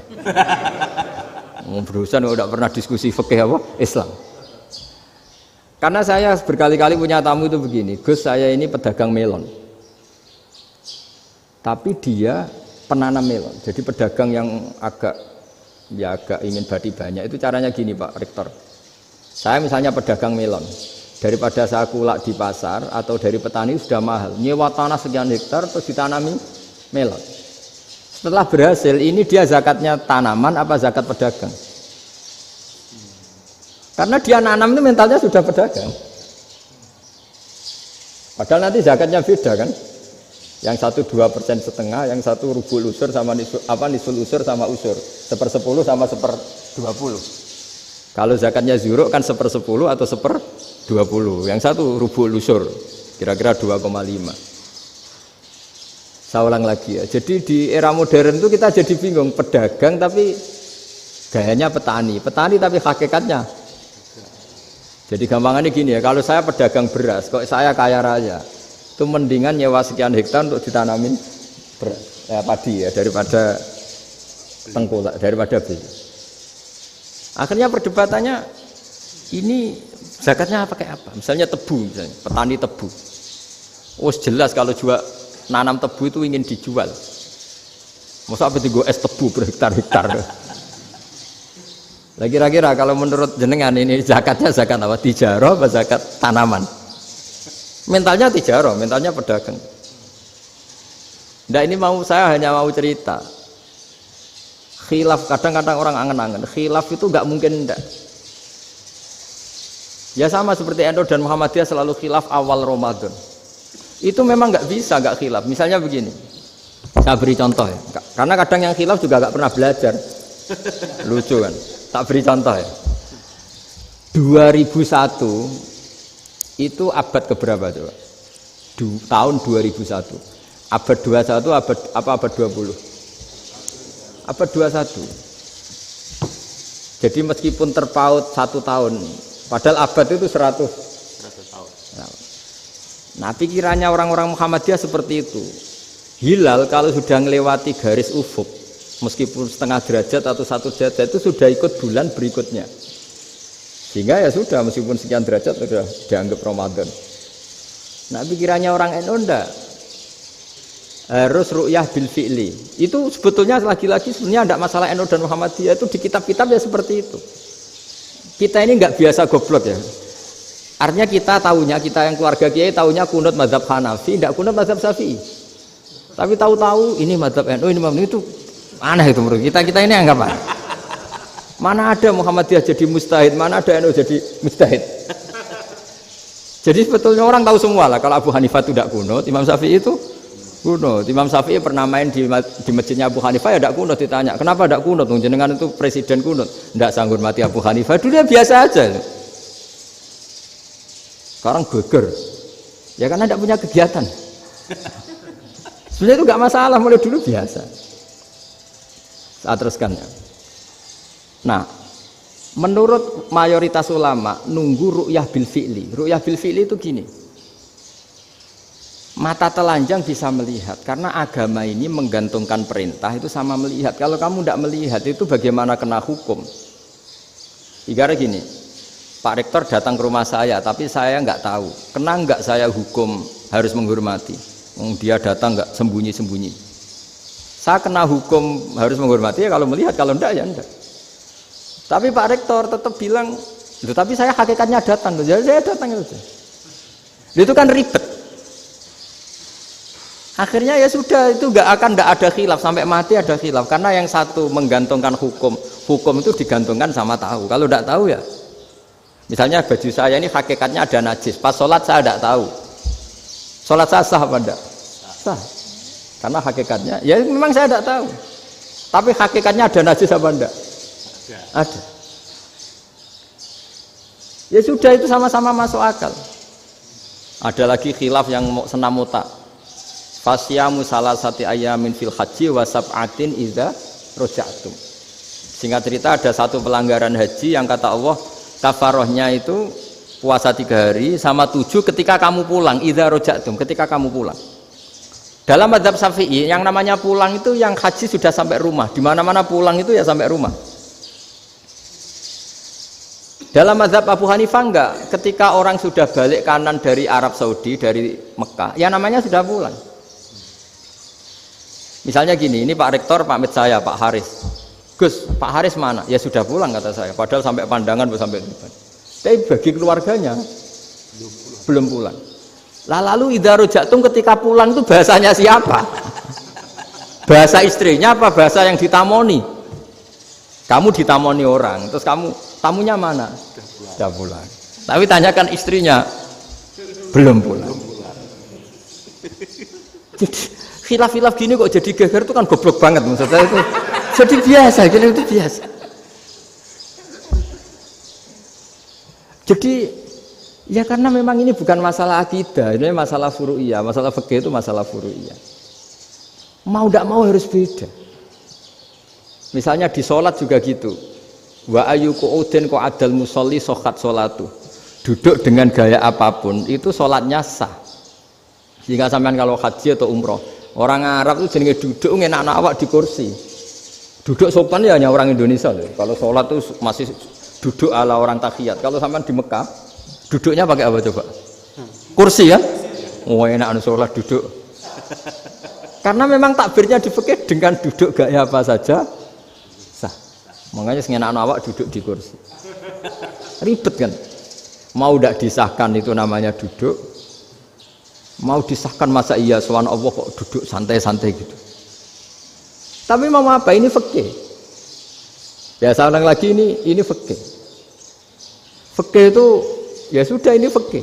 Berusaha nggak pernah diskusi fikih apa Islam. Karena saya berkali-kali punya tamu itu begini, Gus saya ini pedagang melon, tapi dia penanam melon, jadi pedagang yang agak ingin badi banyak. Itu caranya gini Pak Rektor, saya misalnya pedagang melon, daripada saya kulak di pasar atau dari petani sudah mahal, nyewa tanah sekian hektar terus ditanami melon. Setelah berhasil ini dia zakatnya tanaman apa zakat pedagang? Karena dia nanam itu mentalnya sudah pedagang, padahal nanti zakatnya beda kan, yang 1,2% yang 1 rubul usur sama nisul usur sama usur 1/10 sama 1/20. Kalau zakatnya zuruk kan 1/10 atau 1/20, yang 1 rubul usur kira-kira 2,5. Saya ulang lagi ya, jadi di era modern itu kita jadi bingung, pedagang tapi gayanya petani tapi hakikatnya. Jadi gampangannya gini ya, kalau saya pedagang beras kok saya kaya raya, itu mendingan nyewa sekian hektar untuk ditanamin padi ya daripada tengkulak, daripada beli. Akhirnya perdebatannya ini zakatnya pakai apa? Misalnya tebu, misalnya petani tebu. Oh jelas kalau jual nanam tebu itu ingin dijual. Masa apa itu es tebu berhektar-hektar? Lah kira-kira kalau menurut jenengan ini zakatnya zakat apa? Tijarah apa zakat tanaman? Mentalnya tijarah, mentalnya pedagang. Nah ini saya hanya mau cerita. Khilaf, kadang-kadang orang angen-angen. Khilaf itu nggak mungkin enggak. Ya sama seperti NU dan Muhammadiyah selalu khilaf awal Ramadan. Itu memang nggak bisa nggak khilaf. Misalnya begini, saya beri contoh ya. Karena kadang yang khilaf juga nggak pernah belajar. Lucu kan? Tak beri contoh ya. 2001 itu abad keberapa coba? Tahun 2001. Abad 21 abad 20? Abad 21. Jadi meskipun terpaut 1 tahun, padahal abad itu 100 tahun. Nah, pikirannya orang-orang Muhammadiyah seperti itu. Hilal kalau sudah melewati garis ufuk, meskipun setengah derajat atau 1 derajat itu sudah ikut bulan berikutnya. Sehingga ya sudah, meskipun sekian derajat sudah dianggap Ramadan. Nah pikirannya orang NU enggak, harus ru'yah bil fi'li. Itu sebetulnya lagi-lagi sebenarnya enggak masalah NU dan Muhammadiyah, itu di kitab-kitab ya seperti itu. Kita ini enggak biasa goblok ya. Artinya kita yang keluarga kiai tahunya kunut mazhab Hanafi, enggak kunut mazhab Syafi'i. Tapi tahu-tahu ini mazhab NU, ini mazhab itu aneh itu menurut kita ini anggap apa? Mana ada Muhammadiyah jadi mustahid, mana ada NU jadi mustahid. Jadi sebetulnya orang tahu semua lah, kalau Abu Hanifah itu tidak kunut, Imam Syafi'i itu kunut. Imam Syafi'i pernah main di masjidnya Abu Hanifah ya tidak kunut, ditanya kenapa tidak kunut, jenengan itu presiden kunut, tidak sanggup mati Abu Hanifah, dulu biasa aja. Sekarang geger, ya karena tidak punya kegiatan. Sebenarnya itu nggak masalah, mulai dulu biasa. Saya teruskan ya. Nah, menurut mayoritas ulama nunggu ru'yah bil fi'li. Ru'yah bil fi'li itu gini. Mata telanjang bisa melihat karena agama ini menggantungkan perintah itu sama melihat. Kalau kamu tidak melihat itu bagaimana kena hukum? Ibarat gini, Pak Rektor datang ke rumah saya tapi saya nggak tahu, kena nggak saya hukum harus menghormati? Dia datang nggak sembunyi-sembunyi. Saya kena hukum harus menghormati ya kalau melihat, kalau enggak ya enggak. Tapi Pak Rektor tetap bilang, tapi saya hakikatnya datang, jadi saya datang itu. Itu kan ribet. Akhirnya ya sudah, itu nggak ada khilaf sampai mati ada khilaf karena yang satu menggantungkan hukum itu digantungkan sama tahu. Kalau tidak tahu ya, misalnya baju saya ini hakikatnya ada najis, pas sholat saya tidak tahu, sholat saya sah apa enggak? Sah, karena hakikatnya ya memang saya tidak tahu, tapi hakikatnya ada najis apa enggak? Ada. Ya sudah, itu sama-sama masuk akal. Ada lagi khilaf yang senam otak. Fasyamu salasati ayamin fil haji wa sab'atin idza raja'tum. Singkat cerita ada satu pelanggaran haji yang kata Allah kafarohnya itu puasa 3 hari sama 7 ketika kamu pulang, idza raja'tum, ketika kamu pulang. Dalam mazhab Syafi'i yang namanya pulang itu yang haji sudah sampai rumah. Di mana-mana pulang itu ya sampai rumah. Dalam mazhab Abu Hanifah enggak, ketika orang sudah balik kanan dari Arab Saudi, dari Mekah, ya namanya sudah pulang. Misalnya gini, ini Pak Rektor pamit saya, Pak Haris. Gus, Pak Haris mana? Ya sudah pulang kata saya, padahal sampai pandangan sampai depan. Tapi bagi keluarganya belum pulang. Lalu idza raja'tum ketika pulang itu bahasanya siapa? Bahasa istrinya apa bahasa yang ditamoni? Kamu ditamoni orang, terus kamu tamunya mana? Sudah pulang. Tapi tanyakan istrinya, belum pulang. Jadi khilaf-khilaf gini kok jadi geger itu kan goblok banget maksudnya itu. Jadi biasa, gini itu biasa. Jadi ya karena memang ini bukan masalah akidah, ini masalah furu'iyah, masalah fikih itu masalah furu'iyah. Mau tidak mau harus beda. Misalnya di sholat juga gitu. Wa ayyuku udin ko adal musolli sokat sholatu. Duduk dengan gaya apapun itu sholatnya sah. Sehingga sampean kalau haji atau umroh, orang Arab itu jenenge duduk ngenak awak di kursi. Duduk sopan ya hanya orang Indonesia loh. Kalau sholat itu masih duduk ala orang tahiyat. Kalau sampean di Mekah, duduknya pakai apa coba? Kursi ya? Oh enak sholat duduk. Karena memang takbirnya di fikih dengan duduk gaya apa saja sah. Makanya sengenak awak duduk di kursi. Ribet kan? Mau tidak disahkan itu namanya duduk. Mau disahkan masa iya sowan Allah kok duduk santai-santai gitu. Tapi mau apa? Ini fikih. Ya saya ulang lagi ini fikih. Fikih itu ya sudah ini fikih.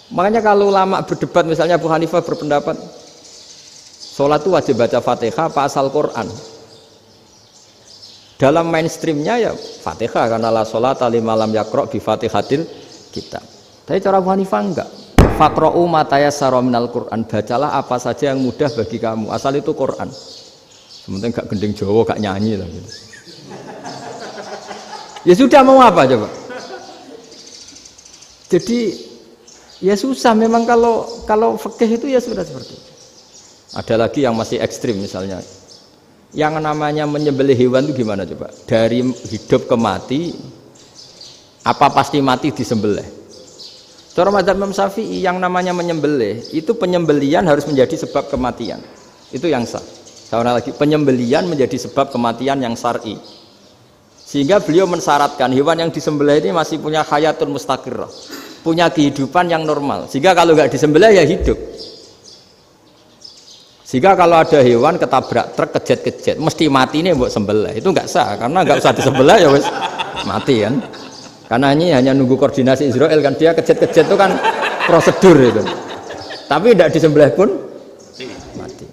Makanya kalau ulama berdebat misalnya Abu Hanifah berpendapat sholat itu wajib baca Fatihah apa asal Quran. Dalam mainstreamnya ya Fatihah karena la sholata liman lam yaqra bi Fatihatil kitab. Tapi cara Abu Hanifah enggak. Faqra'u ma tayassara minal Qur'an, bacalah apa saja yang mudah bagi kamu, asal itu Quran. Sementing gak gending Jawa, gak nyanyi lah gitu. Ya sudah mau apa coba? Jadi ya susah memang kalau fikih itu ya sudah seperti itu. Ada lagi yang masih ekstrim misalnya. Yang namanya menyembelih hewan itu gimana coba? Dari hidup ke mati, apa pasti mati disembelih? Cara mazhab Imam Syafi'i yang namanya menyembelih itu penyembelian harus menjadi sebab kematian. Itu yang sah. Karena lagi penyembelian menjadi sebab kematian yang syar'i. Sehingga beliau mensyaratkan hewan yang disembelih ini masih punya hayatun mustaqirrah, punya kehidupan yang normal. Sehingga kalau nggak disembelih ya hidup. Sehingga kalau ada hewan ketabrak truk kejet-kejet mesti mati ini buat sembelih. Itu nggak sah karena nggak usah disembelih ya wes mati kan. Karena ini hanya nunggu koordinasi Israel kan, dia kejet-kejet itu kan prosedur itu. Tapi tidak disembelih pun mati.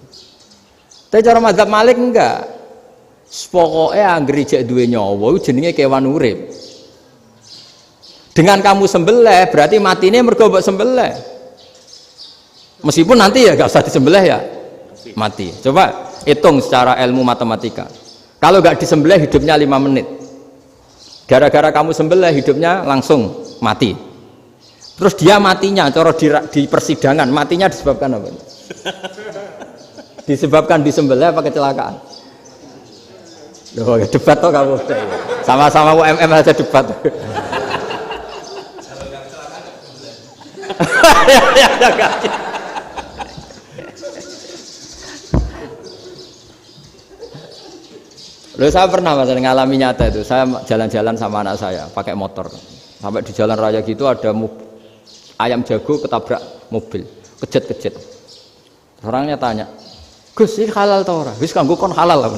Tapi cara mazhab Malik enggak. Pokoknya anggere jek duwe nyawa jenenge kewan urip. Dengan kamu sembelih berarti matine mergo mbok sembelih. Meskipun nanti ya enggak usah disembelih ya mati. Coba hitung secara ilmu matematika. Kalau enggak disembelih hidupnya 5 menit. Gara-gara kamu sembelih hidupnya langsung mati. Terus dia matinya, cara di persidangan, matinya disebabkan apa? Disebabkan disembelih apa kecelakaan? Loh, ya debat toh kamu. Sama-sama UMM aja debat. Loh, saya pernah mas ngalami nyata itu. Saya jalan-jalan sama anak saya pakai motor. Sampai di jalan raya gitu ada ayam jago ketabrak mobil, kejet-kejet. Orangnya tanya, Gus ini halal tau ora? Wis kanggo kon halal lah.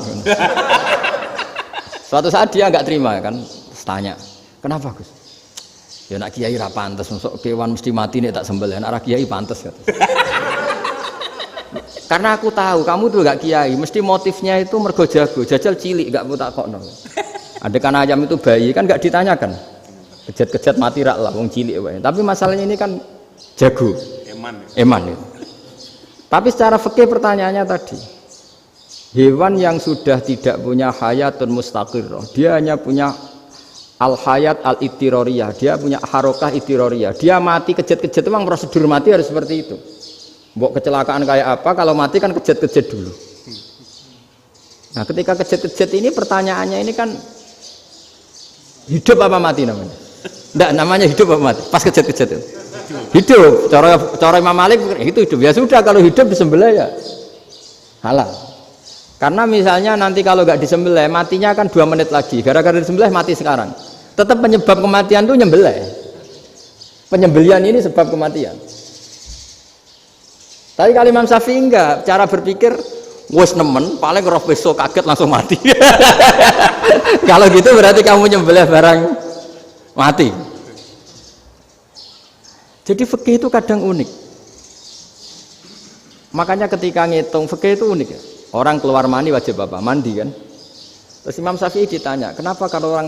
Suatu saat dia nggak terima kan, tanya, kenapa Gus? Ya nak kiai ra pantes, masuk kewan mesti mati nih tak sembelih. Nak kiai pantes kata. Karena aku tahu kamu tuh gak kiai, mesti motifnya itu mergo jago, jajal cilik gak putak kokno. Ada kan ayam itu bayi kan gak ditanyakan, kejet-kejet mati rak lah, wong cilik wae. Tapi masalahnya ini kan jago, eman itu. Tapi secara fikih pertanyaannya tadi, hewan yang sudah tidak punya hayatun mustaqirrah, dia hanya punya al hayat al ittiroriyah, dia punya harokah ittiroriyah, dia mati kejet-kejet memang prosedur mati harus seperti itu. Mbok kecelakaan kayak apa, kalau mati kan kejet-kejet dulu. Nah ketika kejet-kejet ini pertanyaannya ini kan hidup apa mati namanya? Enggak, namanya hidup apa mati? Pas kejet-kejet itu hidup. Cara Imam Malik itu hidup. Ya sudah, kalau hidup disembelih ya halal. Karena misalnya nanti kalau nggak disembelih matinya kan 2 menit lagi, gara-gara disembelih mati sekarang. Tetap penyebab kematian itu nyembelih. Penyembelian ini sebab kematian. Tapi kalau Imam Syafi'i enggak, cara berpikir wes nemen, paling roh besok kaget langsung mati. Kalau gitu berarti kamu nyembelih barang mati. Jadi fikih itu kadang unik. Makanya ketika ngitung fikih itu unik ya. Orang keluar mani wajib apa? Mandi kan. Terus Imam Syafi'i ditanya, kenapa kalau orang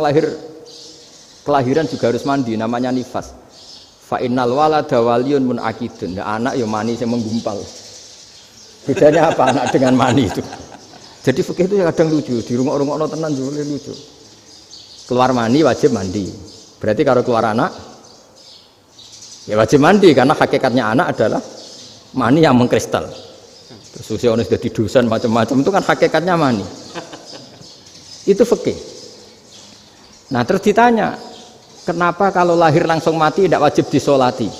kelahiran juga harus mandi? Namanya nifas. Fa innal walada waliyun munakidun. Ya, anak ya mani yang menggumpal. Bedanya apa anak dengan mani itu? Jadi fikih itu kadang lucu, di rungok-rungokno tenan juga lucu. Keluar mani wajib mandi. Berarti kalau keluar anak ya wajib mandi karena hakikatnya anak adalah mani yang mengkristal. Terus usia sudah di dosen macam-macam itu kan hakikatnya mani. Itu fikih. Nah, terus ditanya, kenapa kalau lahir langsung mati tidak wajib disolati?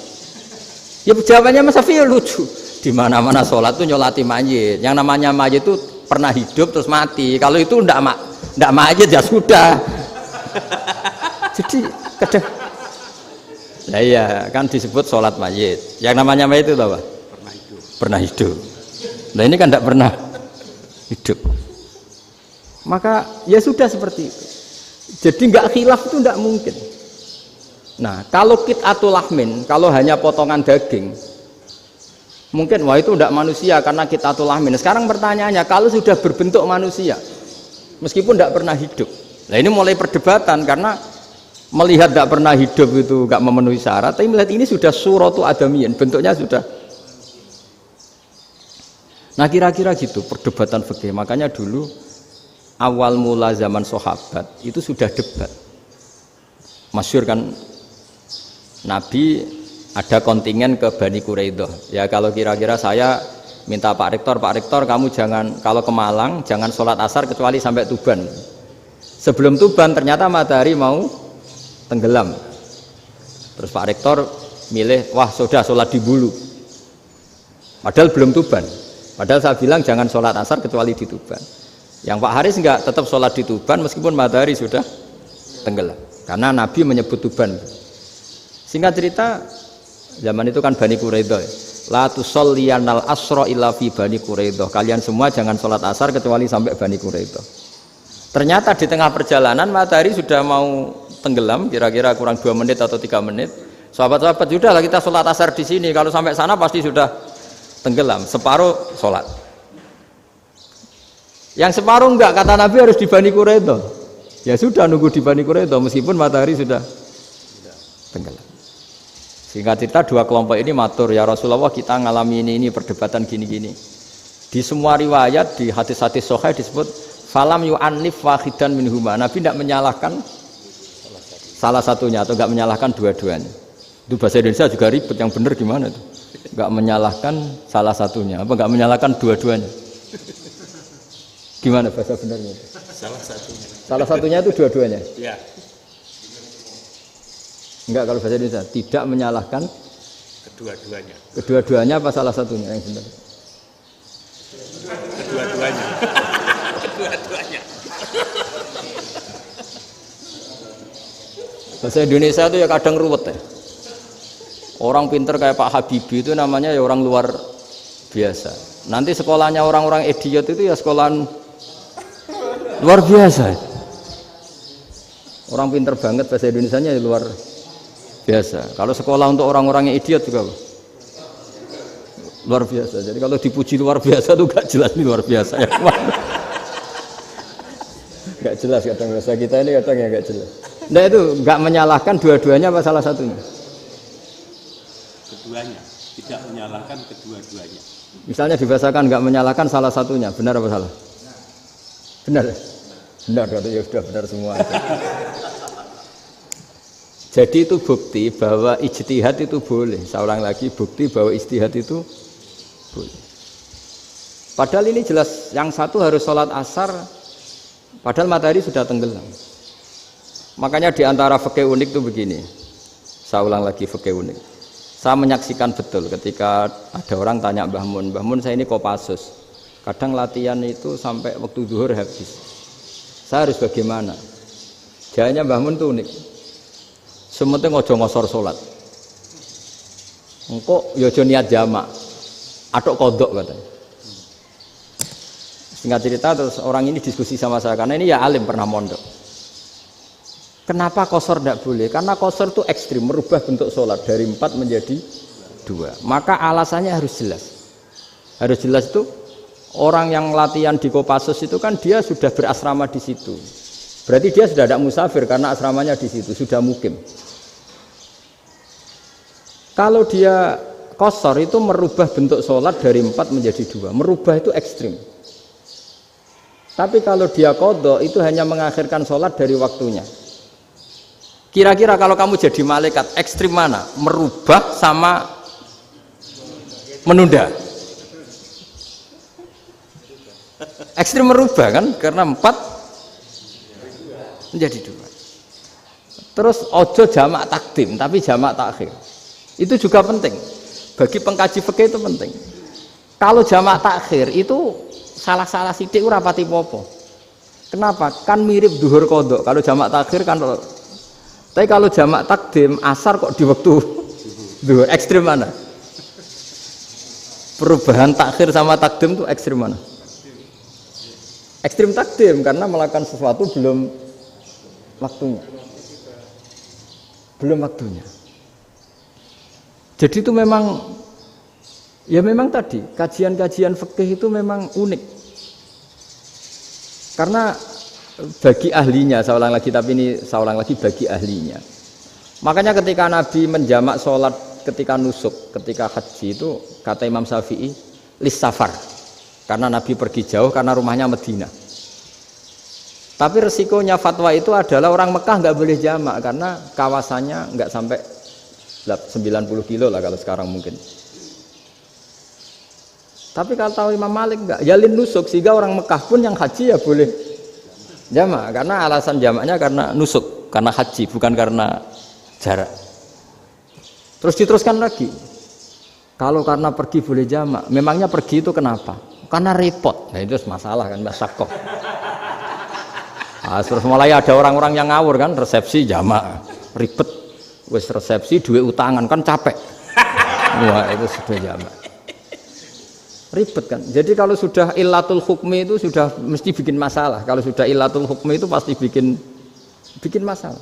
Ya jawabannya Mas Syafi'i lucu. Di mana-mana sholat itu nyolati mayit. Yang namanya mayit itu pernah hidup terus mati. Kalau itu ndak mayit ya sudah. Jadi kadang, nah iya kan disebut sholat mayit. Yang namanya mayit itu apa? Pernah hidup. Nah ini kan ndak pernah hidup. Maka ya sudah seperti itu. Jadi nggak khilaf itu ndak mungkin. Nah, kalau qit'atul lahmin, kalau hanya potongan daging, mungkin wah itu tidak manusia karena qit'atul lahmin. Sekarang pertanyaannya, kalau sudah berbentuk manusia, meskipun tidak pernah hidup, nah ini mulai perdebatan karena melihat tidak pernah hidup itu nggak memenuhi syarat, tapi melihat ini sudah suratu adamiyin, bentuknya sudah. Nah kira-kira gitu perdebatan fikih. Makanya dulu awal mula zaman sahabat itu sudah debat. Masyhur kan. Nabi ada kontingen ke Bani Quraidah. Ya kalau kira-kira saya minta Pak Rektor kamu jangan kalau ke Malang jangan sholat asar kecuali sampai Tuban. Sebelum Tuban ternyata matahari mau tenggelam. Terus Pak Rektor milih, wah sudah sholat di Bulu. Padahal belum Tuban. Padahal saya bilang jangan sholat asar kecuali di Tuban. Yang Pak Haris enggak, tetap sholat di Tuban meskipun matahari sudah tenggelam. Karena Nabi menyebut Tuban. Singkat cerita, zaman itu kan Bani Quraidah. La tusolliyanal asra illa fi Bani Quraidah. Kalian semua jangan sholat asar kecuali sampai Bani Quraidah. Ternyata di tengah perjalanan matahari sudah mau tenggelam, kira-kira kurang 2 menit atau 3 menit. Sahabat-sahabat, sudahlah kita sholat asar di sini. Kalau sampai sana pasti sudah tenggelam. Separuh sholat. Yang separuh enggak, kata Nabi harus di Bani Quraidah. Ya sudah nunggu di Bani Quraidah meskipun matahari sudah tenggelam. Singkat cerita 2 kelompok ini matur, ya Rasulullah kita ngalami ini perdebatan gini-gini. Di semua riwayat di hadis-hadis sahih disebut falam yu'annif wahidan minhuma. Nabi tidak menyalahkan salah satunya atau enggak menyalahkan dua-duanya. Itu bahasa Indonesia juga ribet, yang benar gimana itu? Enggak menyalahkan salah satunya, apa enggak menyalahkan dua-duanya? Gimana bahasa benernya? Salah satunya. Salah satunya itu dua-duanya? Ya. Enggak, kalau bahasa Indonesia tidak menyalahkan Kedua-duanya. Kedua-duanya apa salah satunya yang benar? Kedua-duanya. Kedua-duanya. Bahasa Indonesia itu ya kadang ruwet ya. Orang pinter kayak Pak Habibie itu namanya ya orang luar biasa. Nanti sekolahnya orang-orang idiot itu ya sekolahan luar biasa. Orang pinter banget bahasa Indonesianya ya luar biasa. Kalau sekolah untuk orang-orang yang idiot juga luar biasa. Jadi kalau dipuji luar biasa itu gak jelas ini luar biasa ya. Gak jelas kadang bahasa kita ini kadang ya gak jelas. Nah itu gak menyalahkan dua-duanya apa salah satunya? Keduanya. Tidak menyalahkan kedua-duanya. Misalnya dibahasakan gak menyalahkan salah satunya, benar apa salah? Benar. Benar, ya sudah benar semua. Jadi itu bukti bahwa ijtihad itu boleh. Saya ulang lagi, bukti bahwa ijtihad itu boleh. Padahal ini jelas yang satu harus sholat asar, padahal matahari sudah tenggelam. Makanya di antara fikih unik itu begini. Saya ulang lagi fikih unik. Saya menyaksikan betul ketika ada orang tanya Mbah Mun saya ini Kopassus. Kadang latihan itu sampai waktu zuhur habis. Saya harus bagaimana? Jawabnya Mbah Mun itu unik. Sementing ojo ngosor sholat. Engkau ya ojo niat jamak. Atok kodok katanya. Singkat cerita terus orang ini diskusi sama saya karena ini ya alim pernah mondok. Kenapa kosor tidak boleh? Karena kosor itu ekstrim, merubah bentuk sholat dari 4 menjadi 2. Maka alasannya harus jelas. Harus jelas itu orang yang latihan di Kopassus itu kan dia sudah berasrama di situ. Berarti dia sudah tidak musafir karena asramanya di situ, sudah mukim. Kalau dia kosor itu merubah bentuk sholat dari 4 menjadi 2. Merubah itu ekstrim. Tapi kalau dia qadha itu hanya mengakhirkan sholat dari waktunya. Kira-kira kalau kamu jadi malaikat ekstrim mana? Merubah sama menunda? Ekstrim merubah kan? Karena 4 menjadi 2. Terus ojo jamak takdim tapi jamak takhir. Itu juga penting. Bagi pengkaji fikih itu penting. Kalau jamak takhir itu salah-salah sithik ora pati popo. Kenapa? Kan mirip duhur qadha. Kalau jamak takhir kan. Tapi kalau jamak takdim asar kok di waktu duhur, ekstrim mana? Perubahan takhir sama takdim itu ekstrim mana? Ekstrim takdim karena melakukan sesuatu belum waktunya. Belum waktunya. Jadi itu memang ya memang tadi kajian-kajian fikih itu memang unik. Karena bagi ahlinya, saya ulang lagi tapi ini saya ulang lagi bagi ahlinya. Makanya ketika Nabi menjamak sholat ketika nusuk, ketika haji itu kata Imam Syafi'i lis safar. Karena Nabi pergi jauh karena rumahnya Madinah. Tapi resikonya fatwa itu adalah orang Mekah nggak boleh jamak karena kawasannya nggak sampai 90 kilo lah kalau sekarang mungkin. Tapi kalau tahu Imam Malik nggak, yalin nusuk sehingga orang Mekah pun yang haji ya boleh jamak karena alasan jamaknya karena nusuk, karena haji bukan karena jarak. Terus diteruskan lagi. Kalau karena pergi boleh jamak, memangnya pergi itu kenapa? Karena repot. Nah itu masalah kan masakoh. Nah, terus mulai ada orang-orang yang ngawur kan resepsi jamak, ribet. Wes resepsi duit utangan kan capek. Wah itu sudah jamak. Ribet kan. Jadi kalau sudah illatul hukmi itu sudah mesti bikin masalah. Kalau sudah illatul hukmi itu pasti bikin masalah.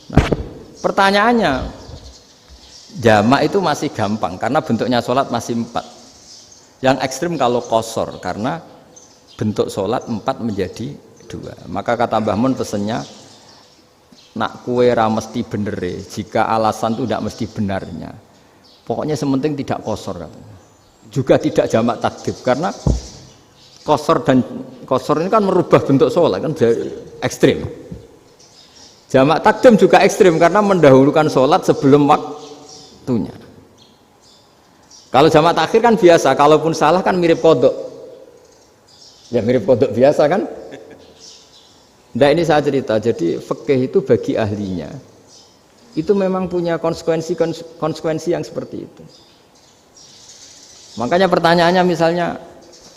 Nah, pertanyaannya jamak itu masih gampang karena bentuknya sholat masih 4. Yang ekstrim kalau qasar karena bentuk sholat 4 menjadi 2. Maka kata Mbah Mun pesennya nak kue ra mesti benere jika alasan itu tidak mesti benarnya. Pokoknya sementing tidak qasar katanya. Juga tidak jamak takdim karena qasar ini kan merubah bentuk sholat kan ekstrim. Jamak takdim juga ekstrim karena mendahulukan sholat sebelum waktunya. Kalau jamak takhir kan biasa, kalaupun salah kan mirip kodok. Ya mirip kodok biasa kan. Nah ini saya cerita, jadi fikih itu bagi ahlinya itu memang punya konsekuensi yang seperti itu. Makanya pertanyaannya misalnya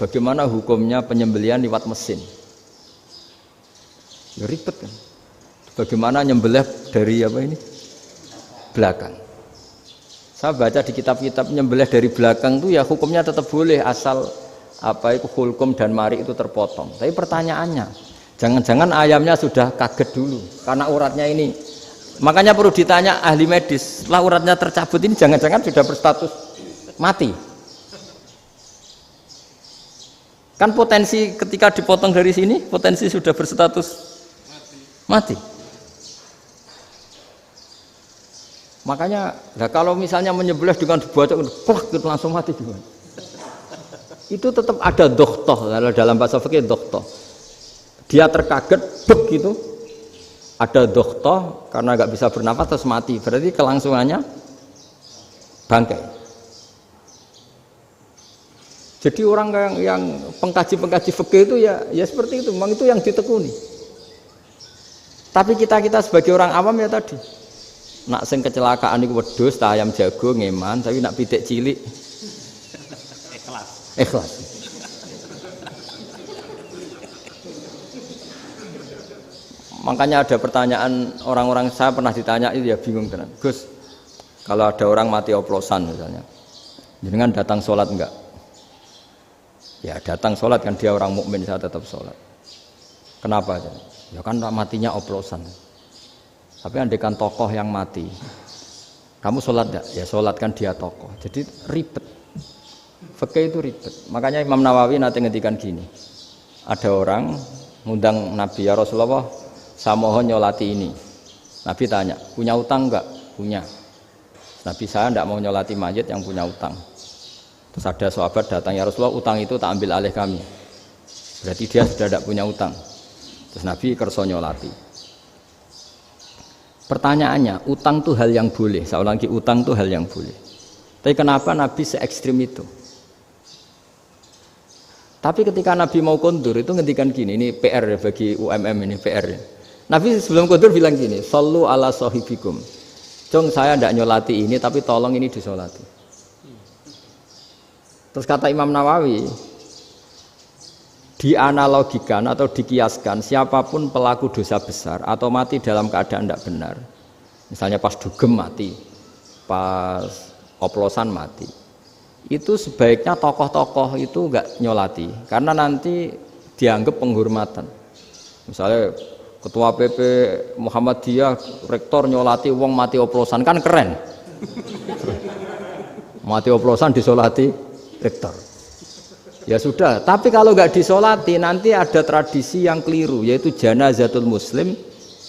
bagaimana hukumnya penyembelihan lewat mesin? Ya ribet kan. Bagaimana nyembelih dari apa ini? Belakang. Saya baca di kitab-kitab nyembelih dari belakang itu ya hukumnya tetap boleh asal apa itu hulkum dan mari itu terpotong. Tapi pertanyaannya, jangan-jangan ayamnya sudah kaget dulu karena uratnya ini. Makanya perlu ditanya ahli medis, setelah uratnya tercabut ini jangan-jangan sudah berstatus mati. Kan potensi ketika dipotong dari sini, potensi sudah berstatus mati. Makanya, nah kalau misalnya menyembelih dengan dibacok, plak gitu langsung mati gimana? Itu tetap ada dokhtoh, kalau dalam bahasa fikih dokhtoh. Dia terkaget, begitu, ada dokhtoh karena nggak bisa bernafas terus mati. Berarti kelangsungannya bangkai. Jadi orang yang pengkaji fikih itu ya seperti itu, memang itu yang ditekuni. Tapi kita sebagai orang awam ya tadi. Nak sing kecelakaan iku wedhus ta ayam jago ngeman, tapi nak pitik cilik ikhlas. Makanya ada pertanyaan orang-orang, saya pernah ditanya itu ya bingung tenan. Gus, kalau ada orang mati oplosan misalnya, jenengan datang sholat enggak? Ya datang sholat kan, dia orang mukmin, saya tetap sholat. Kenapa? Ya kan matinya oplosan. Tapi andekan tokoh yang mati, kamu sholat enggak? Ya sholat kan dia tokoh. Jadi ribet. Fikih itu ribet. Makanya Imam Nawawi nanti ngendikan gini. Ada orang ngundang Nabi, ya Rasulullah, saya mohon nyolati ini. Nabi tanya, punya utang enggak? Punya. Nabi, saya enggak mau nyolati mayit yang punya utang. Terus ada sahabat datang, ya Rasulullah, utang itu tak ambil alih kami. Berarti dia sudah tidak punya utang. Terus Nabi kerso nyolati. Pertanyaannya, utang itu hal yang boleh. Saya ulangi, utang itu hal yang boleh. Tapi kenapa Nabi se-ekstrim itu? Tapi ketika Nabi mau kondur itu ngendikan gini, ini PR bagi UMM, ini PR. Nabi sebelum kondur bilang gini, sallu ala sahibikum. Jong saya tidak nyolati ini, tapi tolong ini disolati. Terus kata Imam Nawawi, dianalogikan atau dikiaskan siapapun pelaku dosa besar atau mati dalam keadaan tidak benar, misalnya pas dugem mati, pas oplosan mati, itu sebaiknya tokoh-tokoh itu enggak nyolati karena nanti dianggap penghormatan. Misalnya ketua PP Muhammadiyah rektor nyolati wong mati oplosan, kan keren. Mati oplosan disolati rektor. Ya sudah, tapi kalau nggak disolati nanti ada tradisi yang keliru, yaitu janazatul muslim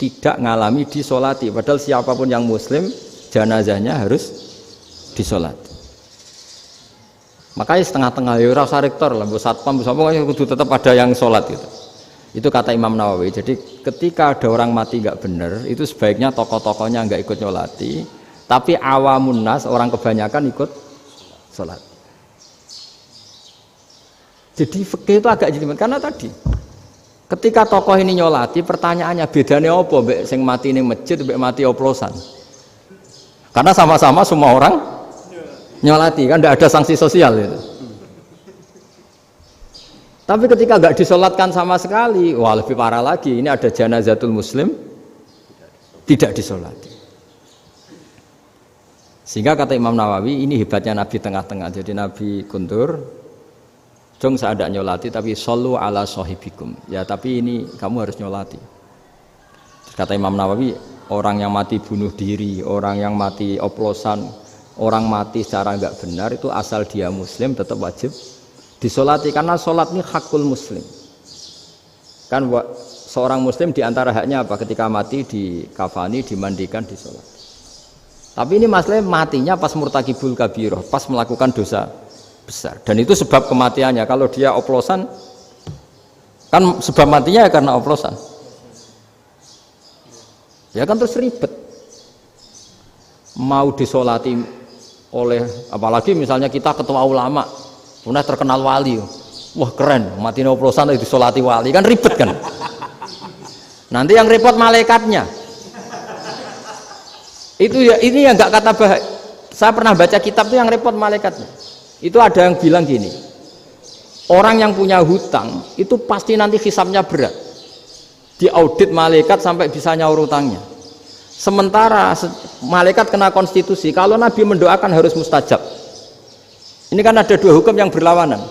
tidak ngalami disolati. Padahal siapapun yang muslim, janazahnya harus disolati. Makanya setengah-tengah, ya rasa rektor lah, satpam, pokoknya kudu tetap ada yang sholat gitu. Itu kata Imam Nawawi. Jadi ketika ada orang mati nggak benar, itu sebaiknya tokoh-tokohnya nggak ikut nyolati, tapi awamun nas, orang kebanyakan ikut sholat. Jadi fikih itu agak jelimet karena tadi ketika tokoh ini nyolati, pertanyaannya bedanya apa mbek sing mati ning masjid mbek mati oplosan? Karena sama-sama semua orang nyolati, kan tidak ada sanksi sosial itu. Tapi ketika nggak disolatkan sama sekali, wah lebih parah lagi. Ini ada janazatul muslim tidak disolati. Sehingga kata Imam Nawawi, ini hebatnya Nabi tengah-tengah. Jadi Nabi kundur, jong saya tidak nyolati, tapi sallu ala sahibikum. Ya tapi ini kamu harus nyolati. Kata Imam Nawawi, orang yang mati bunuh diri, orang yang mati oplosan, orang mati secara enggak benar itu asal dia muslim tetap wajib disolati karena sholat ini hakul muslim. Kan seorang muslim diantara haknya apa? Ketika mati dikafani, dimandikan, disolati. Tapi ini masalahnya matinya pas murtakibul kabiroh, pas melakukan dosa besar, dan itu sebab kematiannya. Kalau dia oplosan, kan sebab matinya ya karena oplosan. Ya kan terus ribet. Mau disolati oleh, apalagi misalnya kita ketua ulama, kemudian terkenal wali, wah keren, mati oplosan itu disolati wali, kan ribet kan. Nanti yang repot malaikatnya. Itu ya, ini yang nggak kata bahaya. Saya pernah baca kitab itu yang repot malaikatnya. Itu ada yang bilang gini, orang yang punya hutang itu pasti nanti hisabnya berat, diaudit malaikat sampai bisa nyaur hutangnya. Sementara malaikat kena konstitusi, kalau Nabi mendoakan harus mustajab. Ini kan ada dua hukum yang berlawanan.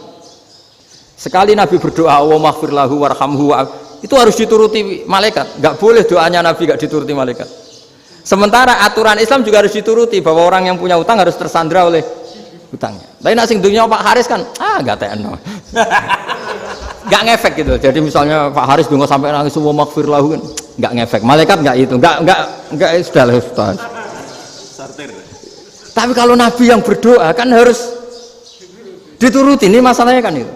Sekali Nabi berdoa, Allahumma ighfir lahu warhamhu, itu harus dituruti malaikat. Nggak boleh doanya Nabi nggak dituruti malaikat. Sementara aturan Islam juga harus dituruti, bahwa orang yang punya hutang harus tersandra oleh hutangnya. Tapi nak sing dunia Pak Haris kan, nggak TNO. Nggak ngefek gitu. Jadi misalnya Pak Haris dungo sampai nangis semua maghfir lahu kan, nggak ngefek. Malaikat nggak itu, nggak sudah lah Ustaz. Sartir. Tapi kalau Nabi yang berdoa kan harus dituruti. Ini masalahnya kan itu.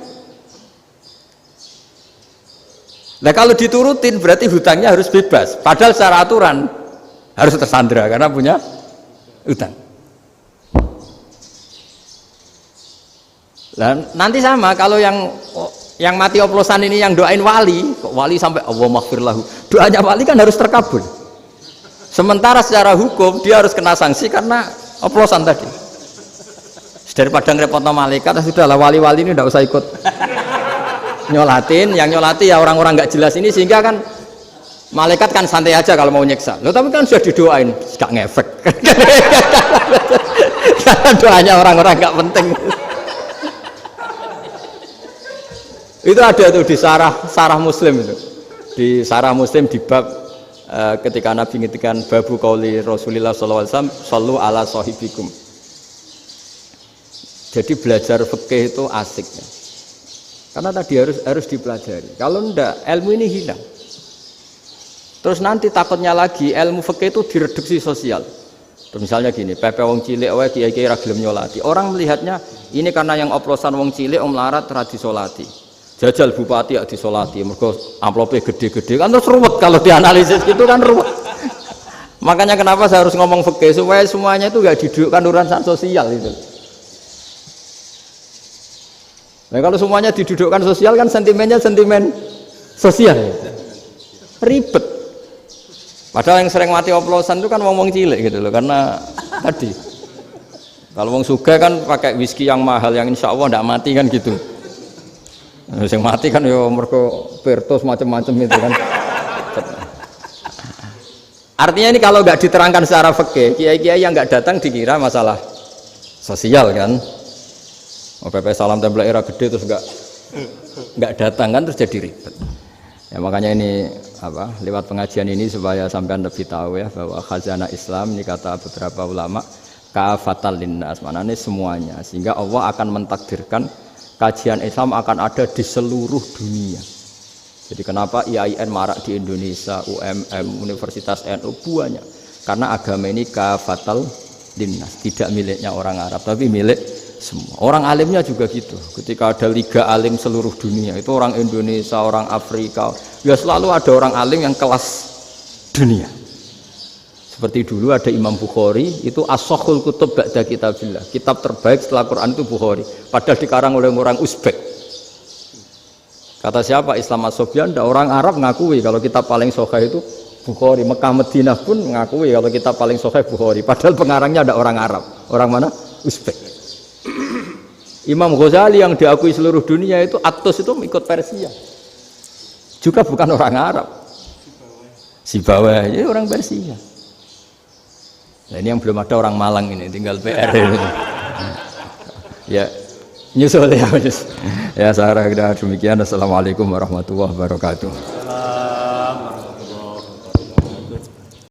Nah kalau diturutin berarti hutangnya harus bebas. Padahal secara aturan harus tersandra karena punya hutang. Dan nanti sama kalau yang mati oplosan ini yang doain wali, kok wali sampai Allahumma ighfir lahu, doanya wali kan harus terkabul. Sementara secara hukum dia harus kena sanksi karena oplosan tadi. Daripada ngerepotno malaikat, sudahlah wali-wali ini tidak usah ikut nyolatin. Yang nyolati ya orang-orang nggak jelas ini, sehingga kan malaikat kan santai aja kalau mau nyiksa. Loh, tapi kan sudah didoain, nggak ngefek. Karena doanya orang-orang nggak penting. Itu ada tuh di sarah Muslim itu, di sarah Muslim di bab ketika Nabi ngintikan babu qauli Rasulillah sallallahu alaihi wasallam sallu ala sahibikum. Jadi belajar fikih itu asik ya. Karena tadi harus dipelajari. Kalau enggak ilmu ini hilang. Terus nanti takutnya lagi ilmu fikih itu direduksi sosial. Terus misalnya gini, pepe wong cilik wae kiai-kiai ra gelem nyolati. Orang melihatnya ini karena yang oplosan wong cilik om larat ra disolati. Jajal bupati ya disolati, mergo amplopnya gede-gede kan terus ruwet kalau dianalisis gitu kan ruwet. Makanya kenapa saya harus ngomong fikih supaya semuanya itu enggak didudukkan urusan sosial itu. Nah kalau semuanya didudukkan sosial kan sentimennya sentimen sosial. Ribet. Padahal yang sering mati oplosan itu kan wong-wong cilik gitu loh, karena tadi kalau wong sugih kan pakai whisky yang mahal yang insya Allah tidak mati kan gitu. Yang mati kan ya mergo Pertos macam-macam itu kan. Artinya ini kalau nggak diterangkan secara fikih, kiai-kiai yang nggak datang dikira masalah sosial kan. PP salam tempel era gede terus nggak datang kan terus jadi ribet. Ya makanya ini apa lewat pengajian ini supaya sampean lebih tahu ya bahwa khazanah Islam ini kata beberapa ulama kafatal linnas, maknanya semuanya, sehingga Allah akan mentakdirkan kajian Islam akan ada di seluruh dunia. Jadi kenapa IAIN marak di Indonesia, UMM, Universitas NU banyak, karena agama ini kafatal linnas, tidak miliknya orang Arab tapi milik semua. Orang alimnya juga gitu. Ketika ada liga alim seluruh dunia, itu orang Indonesia, orang Afrika, ya selalu ada orang alim yang kelas dunia. Seperti dulu ada Imam Bukhari, itu as-sakhul kutub ba'da kitabillah. Kitab terbaik setelah Quran itu Bukhari. Padahal dikarang oleh orang Uzbek. Kata siapa? Islam As-Sobyan, orang Arab ngakui kalau kitab paling sahih itu Bukhari. Mekah Madinah pun ngakui kalau kitab paling sahih Bukhari. Padahal pengarangnya ada orang Arab. Orang mana? Uzbek. Imam Ghazali yang diakui seluruh dunia itu Atos itu ikut Persia. Juga bukan orang Arab. Sibawayh, jadi orang Persia. Nah, ini yang belum ada orang Malang ini, tinggal PR ini. Ya, nyusul ya. Ya, saya kira demikian. Assalamualaikum warahmatullahi wabarakatuh.